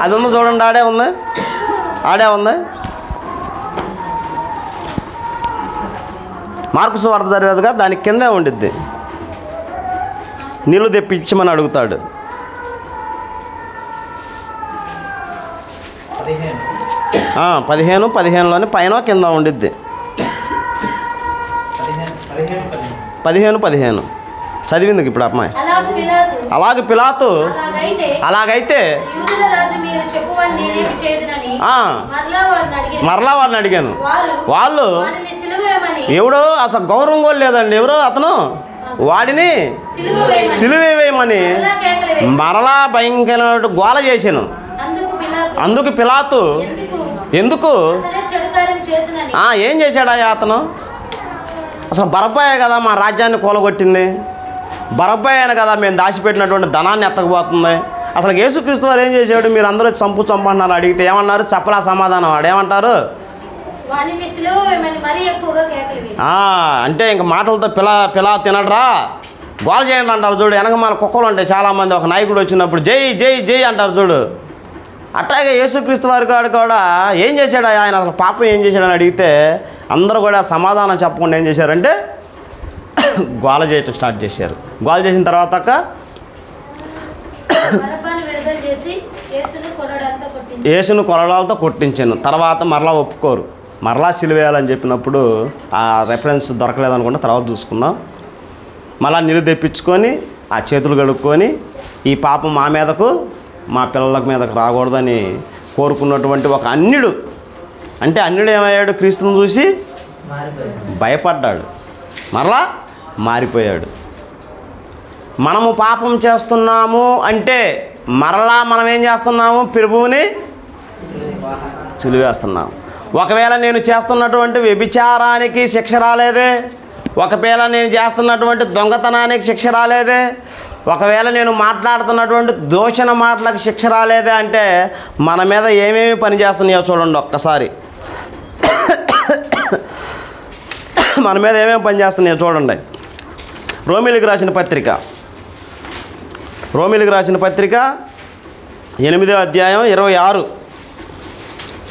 అది ఉంది చూడండి, ఆడే ఉంది. మార్కు సువార్త చదివేదిగా దాని కిందే ఉండిద్ది. నీళ్ళు తెప్పించమని అడుగుతాడు. 15:15లోని పైన కింద ఉండిద్ది. 15 చదివింది ఇప్పుడు అమ్మాయి. అలాగే పిలాతు అలాగైతే మరలా వారిని అడిగాను. వాళ్ళు ఎవడో అసలు గౌరవం కూడా లేదండి. ఎవరో అతను వాడిని సిలువేయమని మరలా భయంకరమైన గోల చేశాను. అందుకు పిలాతు ఎందుకు ఏం చేశాడా అతను? అసలు బరబ్బాయే కదా మా రాజ్యాన్ని కూలగొట్టింది, బరబ్బాయేనే కదా మేము దాచిపెట్టినటువంటి ధనాన్ని ఎత్తకపోతుంది. అసలు యేసుక్రీస్తు వారు ఏం చేశాడు? మీరు అందరూ చంపంటున్నారు అడిగితే ఏమన్నారు? చెప్పలా సమాధానం. వాడేమంటారు? అంటే ఇంక మాటలతో పిలా తినడరా, గోల చేయండి అంటారు చూడు. వెనక మన కుక్కలు ఉంటాయి చాలామంది. ఒక నాయకుడు వచ్చినప్పుడు జై జై జై అంటారు చూడు. అట్లాగే యేసుక్రీస్తు వారి కాడు కూడా ఏం చేశాడు ఆయన? అసలు పాపం ఏం చేశాడని అడిగితే అందరూ కూడా సమాధానం చెప్పకుండా ఏం చేశారంటే గోల చేయటం స్టార్ట్ చేశారు. గోల చేసిన తర్వాత యేసును కొరడాలతో కొట్టించాను. తర్వాత మరలా ఒప్పుకోరు, మరలా సిలువేయాలని చెప్పినప్పుడు ఆ రెఫరెన్స్ దొరకలేదనుకుంటే తర్వాత చూసుకుందాం. మళ్ళీ నీళ్ళు తెప్పించుకొని ఆ చేతులు కడుక్కొని ఈ పాపం మా మీదకు మా పిల్లల మీదకు రాకూడదని కోరుకున్నటువంటి ఒక అన్యుడు. అంటే అన్యుడు ఏమయ్యాడు? క్రీస్తుని చూసి భయపడ్డాడు, మరలా మారిపోయాడు. మనము పాపం చేస్తున్నాము అంటే మరలా మనం ఏం చేస్తున్నాము? ప్రభువుని సిలువేస్తున్నాము. ఒకవేళ నేను చేస్తున్నటువంటి వ్యభిచారానికి శిక్ష రాలేదే, ఒకవేళ నేను చేస్తున్నటువంటి దొంగతనానికి శిక్ష రాలేదే, ఒకవేళ నేను మాట్లాడుతున్నటువంటి దూషణ మాటలకు శిక్ష రాలేదే అంటే మన మీద ఏమేమి పని చేస్తున్నాయో చూడండి ఒక్కసారి. మన మీద ఏమేమి పని చేస్తున్నాయో చూడండి. రోమీలకు రాసిన పత్రిక 8వ అధ్యాయం 26.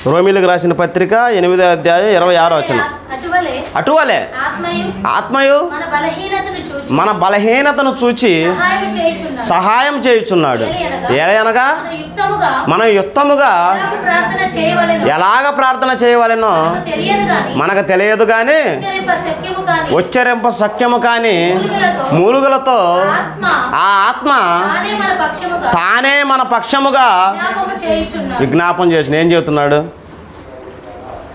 రోమీలకు రాసిన పత్రిక 8వ అధ్యాయం 26 వచనం. అటువలే ఆత్మయు మన బలహీనతను చూచి సహాయం చేయుచున్నాడు. ఏలయనగా మనం యుక్తముగా ఎలాగ ప్రార్థన చేయవలెనో మనకు తెలియదు కానీ ఉచ్చరింప సఖ్యము కానీ మూలుగులతో ఆ ఆత్మ తానే మన పక్షముగా విజ్ఞాపం చేసిన. ఏం చెబుతున్నాడు?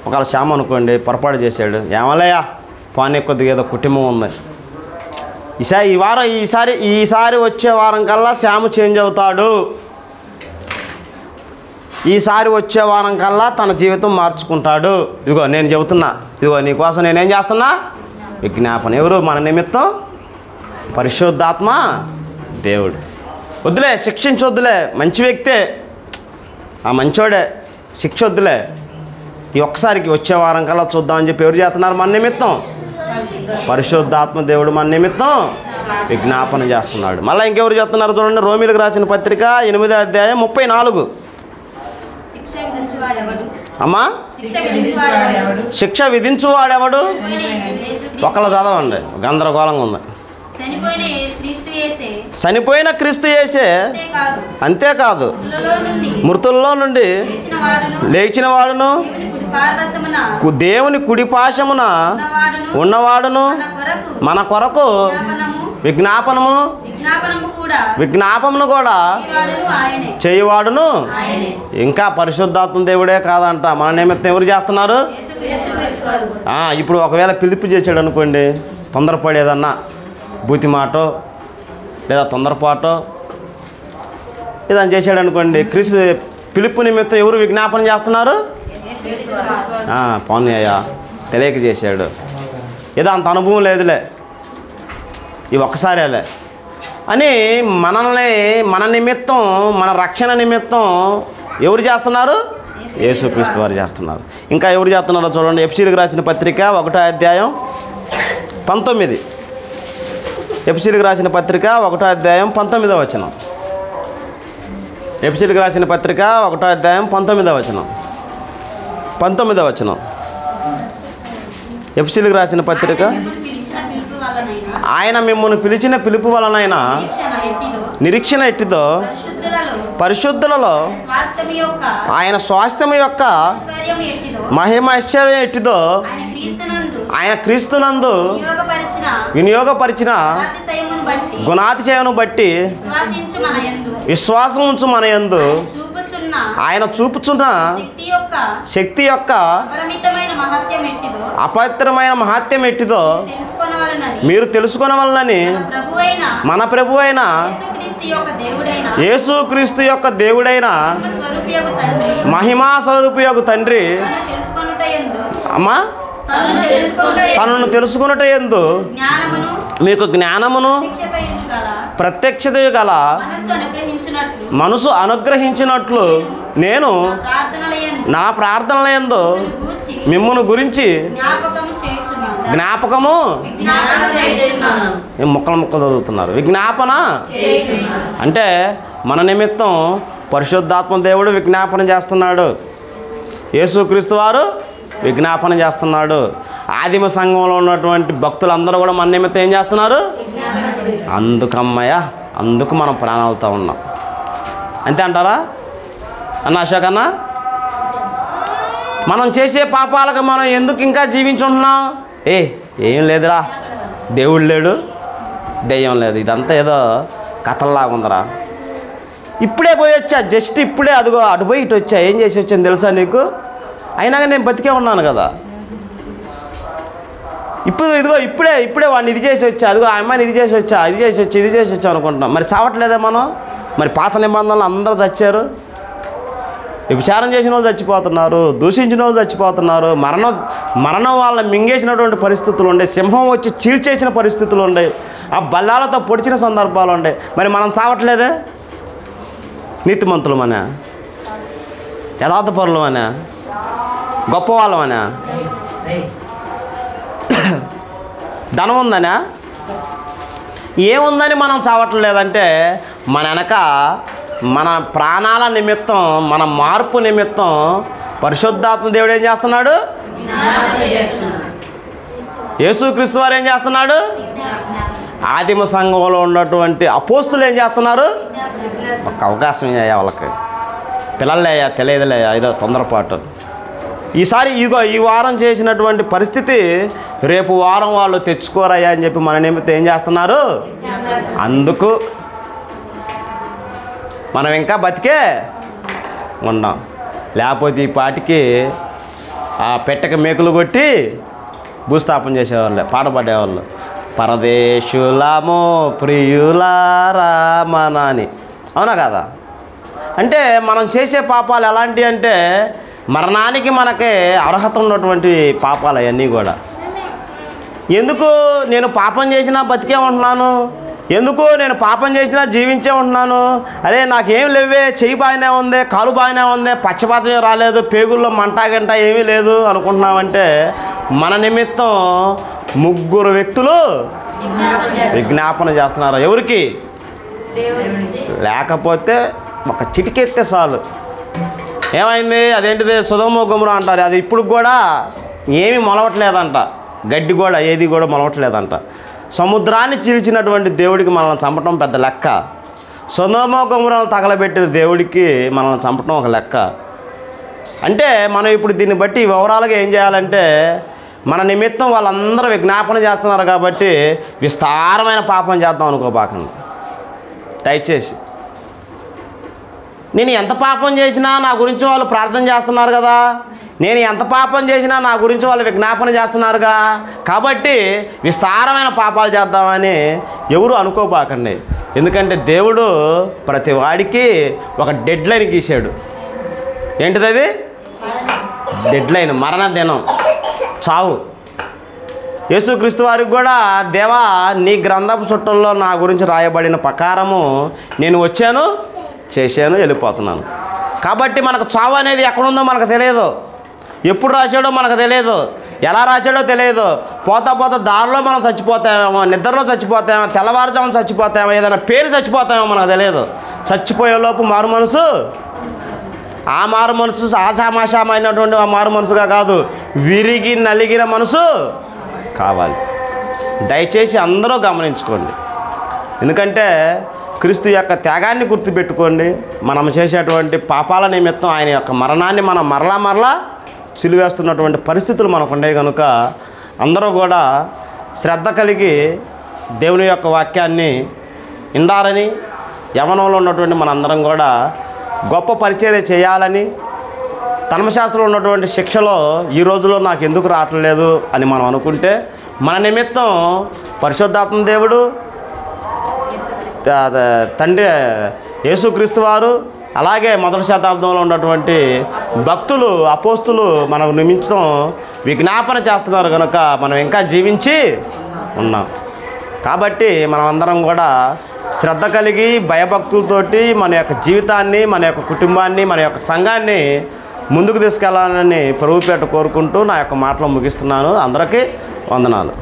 ఒకవేళ శ్యామ అనుకోండి పొరపాటు చేశాడు, ఏమలయ్యా పానీ కొద్దిగా ఏదో కుటుంబం ఉంది, ఈసారి వచ్చే వారం కల్లా శ్యాము చేంజ్ అవుతాడు. ఈసారి వచ్చే వారం కల్లా తన జీవితం మార్చుకుంటాడు. ఇదిగో నేను చెబుతున్నా, ఇదిగో నీకోసం నేనేం చేస్తున్నా, విజ్ఞాపన. ఎవరు? మన నిమిత్తం పరిశుద్ధాత్మ దేవుడు. వద్దులే, శిక్షించొద్దులే, మంచి వ్యక్తే, ఆ మంచోడే, శిక్ష వద్దులే. ఈ ఒక్కసారికి వచ్చే వారం కల్లా చూద్దామని చెప్పి ఎవరు చేస్తున్నారు? మన నిమిత్తం పరిశుద్ధాత్మ దేవుడు మన నిమిత్తం విజ్ఞాపన చేస్తున్నాడు. మళ్ళీ ఇంకెవరు చేస్తున్నారు చూడండి, రోమీలకు రాసిన పత్రిక 8వ అధ్యాయం 34. అమ్మా, శిక్ష విధించువాడెవడు? ఒకళ్ళు చదవండి, గందరగోళంగా ఉంది. చనిపోయిన క్రీస్తు యేసే, అంతేకాదు మృతుల్లో నుండి లేచిన వాడును, దేవుని కుడిపాశమున ఉన్నవాడును, మన కొరకు విజ్ఞాపనమును కూడా చేయవాడును. ఇంకా పరిశుద్ధాత్మ దేవుడే కాదంట, మన నిమిత్తం ఎవరు చేస్తున్నారు? ఇప్పుడు ఒకవేళ పిలుపు చేసాడు అనుకోండి, తొందరపడేదన్నా బూతి మాటో లేదా తొందరపాటో ఏదైనా చేశాడు అనుకోండి, క్రీస్తు పిలుపు నిమిత్తం ఎవరు విజ్ఞాపన చేస్తున్నారు? పౌన్ అయ్యా తెలియక చేశాడు, ఏదో అంత అనుభవం లేదులే, ఇవి ఒక్కసారేలే అని మనల్ని, మన నిమిత్తం, మన రక్షణ నిమిత్తం ఎవరు చేస్తున్నారు? యేసుక్రీస్తు వారు చేస్తున్నారు. ఇంకా ఎవరు చేస్తున్నారో చూడండి, ఎఫ్సీలకు రాసిన పత్రిక 1వ అధ్యాయం 19. ఎఫ్సీలకు రాసిన పత్రిక 1వ అధ్యాయం 19వ వచనం. ఎఫ్సీలకు రాసిన పత్రిక 1వ అధ్యాయం 19వ వచనం. 19వ వచనం. ఎఫ్సీలకు రాసిన పత్రిక, ఆయన మిమ్మల్ని పిలిచిన పిలుపు వలనైనా నిరీక్షణ ఎట్టిదో పరిశుద్ధులలో ఆయన స్వాస్థ్యం యొక్క మహిమ ఐశ్వర్యం ఎట్టిదో ఆయన క్రీస్తునందు వినియోగపరిచిన గుణాతిశయమును బట్టి విశ్వాసం ఉంచు మన యందు ఆయన చూపుచున్న శక్తి యొక్క అపవిత్రమైన మహాత్యం ఎట్టిదో మీరు తెలుసుకొనవలనని మన ప్రభు అయిన యేసుక్రీస్తు యొక్క దేవుడైన మహిమా స్వరూపియగు తండ్రి అమ్మా తనను తెలుసుకొనుట యందు మీకు జ్ఞానమును ప్రత్యక్షత గల మనసు అనుగ్రహించినట్లు నేను నా ప్రార్థనల యందు మిమ్మును గురించి జ్ఞాపకము ముక్కలు ముక్కలు చదువుతున్నారు. విజ్ఞాపన అంటే మన నిమిత్తం పరిశుద్ధాత్మ దేవుడు విజ్ఞాపన చేస్తున్నాడు, యేసుక్రీస్తు వారు విజ్ఞాపన చేస్తున్నాడు. ఆదిమ సంఘంలో ఉన్నటువంటి భక్తులందరూ కూడా మన నిమిత్తం ఏం చేస్తున్నారు? అందుకమ్మయ్య, అందుకు మనం ప్రాణాలతో ఉన్నాం. అంతే అంటారా అన్న అశోక్ అన్న? మనం చేసే పాపాలకు మనం ఎందుకు ఇంకా జీవించుంటున్నాం? ఏం లేదురా, దేవుడు లేడు, దెయ్యం లేదు, ఇదంతా ఏదో కథల్లాగా ఉందరా. ఇప్పుడే పోయి వచ్చా, జస్ట్ ఇప్పుడే అదిగో అటు పోయి ఇటు వచ్చా, ఏం చేసి వచ్చాను తెలుసా నీకు? అయినాక నేను బతికే ఉన్నాను కదా. ఇప్పుడు ఇదిగో ఇప్పుడే వాడిని ఇది చేసి వచ్చా, అదిగో ఆ అమ్మాయిని ఇది చేసి వచ్చా, ఇది చేసి వచ్చా అనుకుంటున్నాం. మరి చావట్లేదే మనం? మరి పాత నిబంధనలు అందరూ చచ్చారు, విచారం చేసిన వాళ్ళు చచ్చిపోతున్నారు, దూషించిన వాళ్ళు చచ్చిపోతున్నారు, మరణం వాళ్ళని మింగేసినటువంటి పరిస్థితులు ఉండే, సింహం వచ్చి చీల్చేసిన పరిస్థితులు ఉండే, ఆ బల్లాలతో పొడిచిన సందర్భాలు ఉండే. మరి మనం చావట్లేదే? నీతిమంతులమనే, యథార్థపరులమనే, గొప్పవాళ్ళమనే, ధనం ఉందనే, ఏముందని మనం చావట్లేదంటే మన వెనక మన ప్రాణాల నిమిత్తం, మన మార్పు నిమిత్తం పరిశుద్ధాత్మ దేవుడు ఏం చేస్తున్నాడు? యేసుక్రీస్తు వారు ఏం చేస్తున్నాడు? ఆదిమ సంఘంలో ఉన్నటువంటి అపోస్తులు ఏం చేస్తున్నారు? ఒక అవకాశం అయ్యా వాళ్ళకి, పిల్లలేయ్యా తెలియదులేయ్యా, ఏదో తొందరపాటు. ఈసారి ఇదిగో ఈ వారం చేసినటువంటి పరిస్థితి రేపు వారం వాళ్ళు తెచ్చుకోరయ్యా అని చెప్పి మన నిమిత్తం ఏం చేస్తున్నారు? అందుకు మనం ఇంకా బతికే ఉన్నాం. లేకపోతే ఈ పాటికి ఆ పెట్టక మేకులు కొట్టి భూస్థాపన చేసేవాళ్ళే, పాట పాడేవాళ్ళు. పరదేశులము ప్రియులారా మనని. అవునా కదా? అంటే మనం చేసే పాపాలు ఎలాంటివి అంటే మరణానికి మనకి అర్హత ఉన్నటువంటి పాపాలు అవన్నీ కూడా. ఎందుకు నేను పాపం చేసినా బతికే ఉంటున్నాను, ఎందుకు నేను పాపం చేసినా జీవించే ఉంటున్నాను, అరే నాకేం లేవే, చెయ్యి బాగానే ఉంది, కాలు బాగానే ఉంది, పచ్చపాతం రాలేదు, పేగుల్లో మంట గంట ఏమీ లేదు అనుకుంటున్నామంటే మన నిమిత్తం 3 వ్యక్తులు విజ్ఞాపన చేస్తున్నారు. ఎవరికి? లేకపోతే ఒక చిటికెత్తే చాలు ఏమైంది, అదేంటిది సొదొమ గొమొర్రా అంటారు, అది ఇప్పుడు కూడా ఏమీ మొలవట్లేదంట, గడ్డి కూడా ఏది కూడా మొలవట్లేదంట. సముద్రాన్ని చీల్చినటువంటి దేవుడికి మనల్ని చంపటం పెద్ద లెక్క, సొదొమ గొమొర్రాను తగలబెట్టిన దేవుడికి మనల్ని చంపటం ఒక లెక్క. అంటే మనం ఇప్పుడు దీన్ని బట్టి వివరాలుగా ఏం చేయాలంటే మన నిమిత్తం వాళ్ళందరూ విజ్ఞాపన చేస్తున్నారు కాబట్టి విస్తారమైన పాపం చేద్దాం అనుకోబాకండి దయచేసి. నేను ఎంత పాపం చేసినా నా గురించి వాళ్ళు ప్రార్థన చేస్తున్నారు కదా, నేను ఎంత పాపం చేసినా నా గురించి వాళ్ళు విజ్ఞాపన చేస్తున్నారుగా, కాబట్టి విస్తారమైన పాపాలు చేద్దామని ఎవరు అనుకోబాకండి. ఎందుకంటే దేవుడు ప్రతి వాడికి ఒక డెడ్ లైన్ గీశాడు. ఏంటిది అది? డెడ్ లైన్, మరణ దినం, చావు. యేసుక్రీస్తు వారికి కూడా దేవా నీ గ్రంథపు చుట్టల్లో నా గురించి రాయబడిన ప్రకారము నేను వచ్చాను, చేశాను, వెళ్ళిపోతున్నాను. కాబట్టి మనకు చావు అనేది ఎక్కడుందో మనకు తెలియదు, ఎప్పుడు రాశాడో మనకు తెలియదు, ఎలా రాశాడో తెలియదు. పోతా పోతా దారిలో మనం చచ్చిపోతామేమో, నిద్రలో చచ్చిపోతామేమో, తెల్లవారుజామున చచ్చిపోతామో, ఏదైనా పేరు చచ్చిపోతామేమో మనకు తెలియదు. చచ్చిపోయేలోపు మారు మనసు, ఆ మారు మనసు ఆశామాషామైనటువంటి ఆ మారు మనసుగా కాదు, విరిగి నలిగిన మనసు కావాలి. దయచేసి అందరూ గమనించుకోండి. ఎందుకంటే క్రీస్తు యొక్క త్యాగాన్ని గుర్తుపెట్టుకోండి. మనం చేసేటువంటి పాపాల నిమిత్తం ఆయన యొక్క మరణాన్ని మనం మరలా సిలువేస్తున్నటువంటి పరిస్థితులు మనకు ఉండేవి కనుక అందరూ కూడా శ్రద్ధ కలిగి దేవుని యొక్క వాక్యాన్ని విందారని, యవనంలో ఉన్నటువంటి మనందరం కూడా గొప్ప పరిచర్య చేయాలని, ధర్మశాస్త్రంలో ఉన్నటువంటి శిక్షలో ఈ రోజులో నాకు ఎందుకు రావట్లేదు అని మనం అనుకుంటే మన నిమిత్తం పరిశుద్ధాత్మ దేవుడు, తండ్రి యేసుక్రీస్తు వారు, అలాగే మొదటి శతాబ్దంలో ఉన్నటువంటి భక్తులు, అపోస్తులు మన నిమిత్తం విజ్ఞాపన చేస్తున్నారు కనుక మనం ఇంకా జీవించి ఉన్నాం. కాబట్టి మనం అందరం కూడా శ్రద్ధ కలిగి భయభక్తులతోటి మన యొక్క జీవితాన్ని, మన యొక్క కుటుంబాన్ని, మన యొక్క సంఘాన్ని ముందుకు తీసుకెళ్లాలని ప్రభుపేట కోరుకుంటూ నా యొక్క మాటలు ముగిస్తున్నాను. అందరికీ వందనాలు.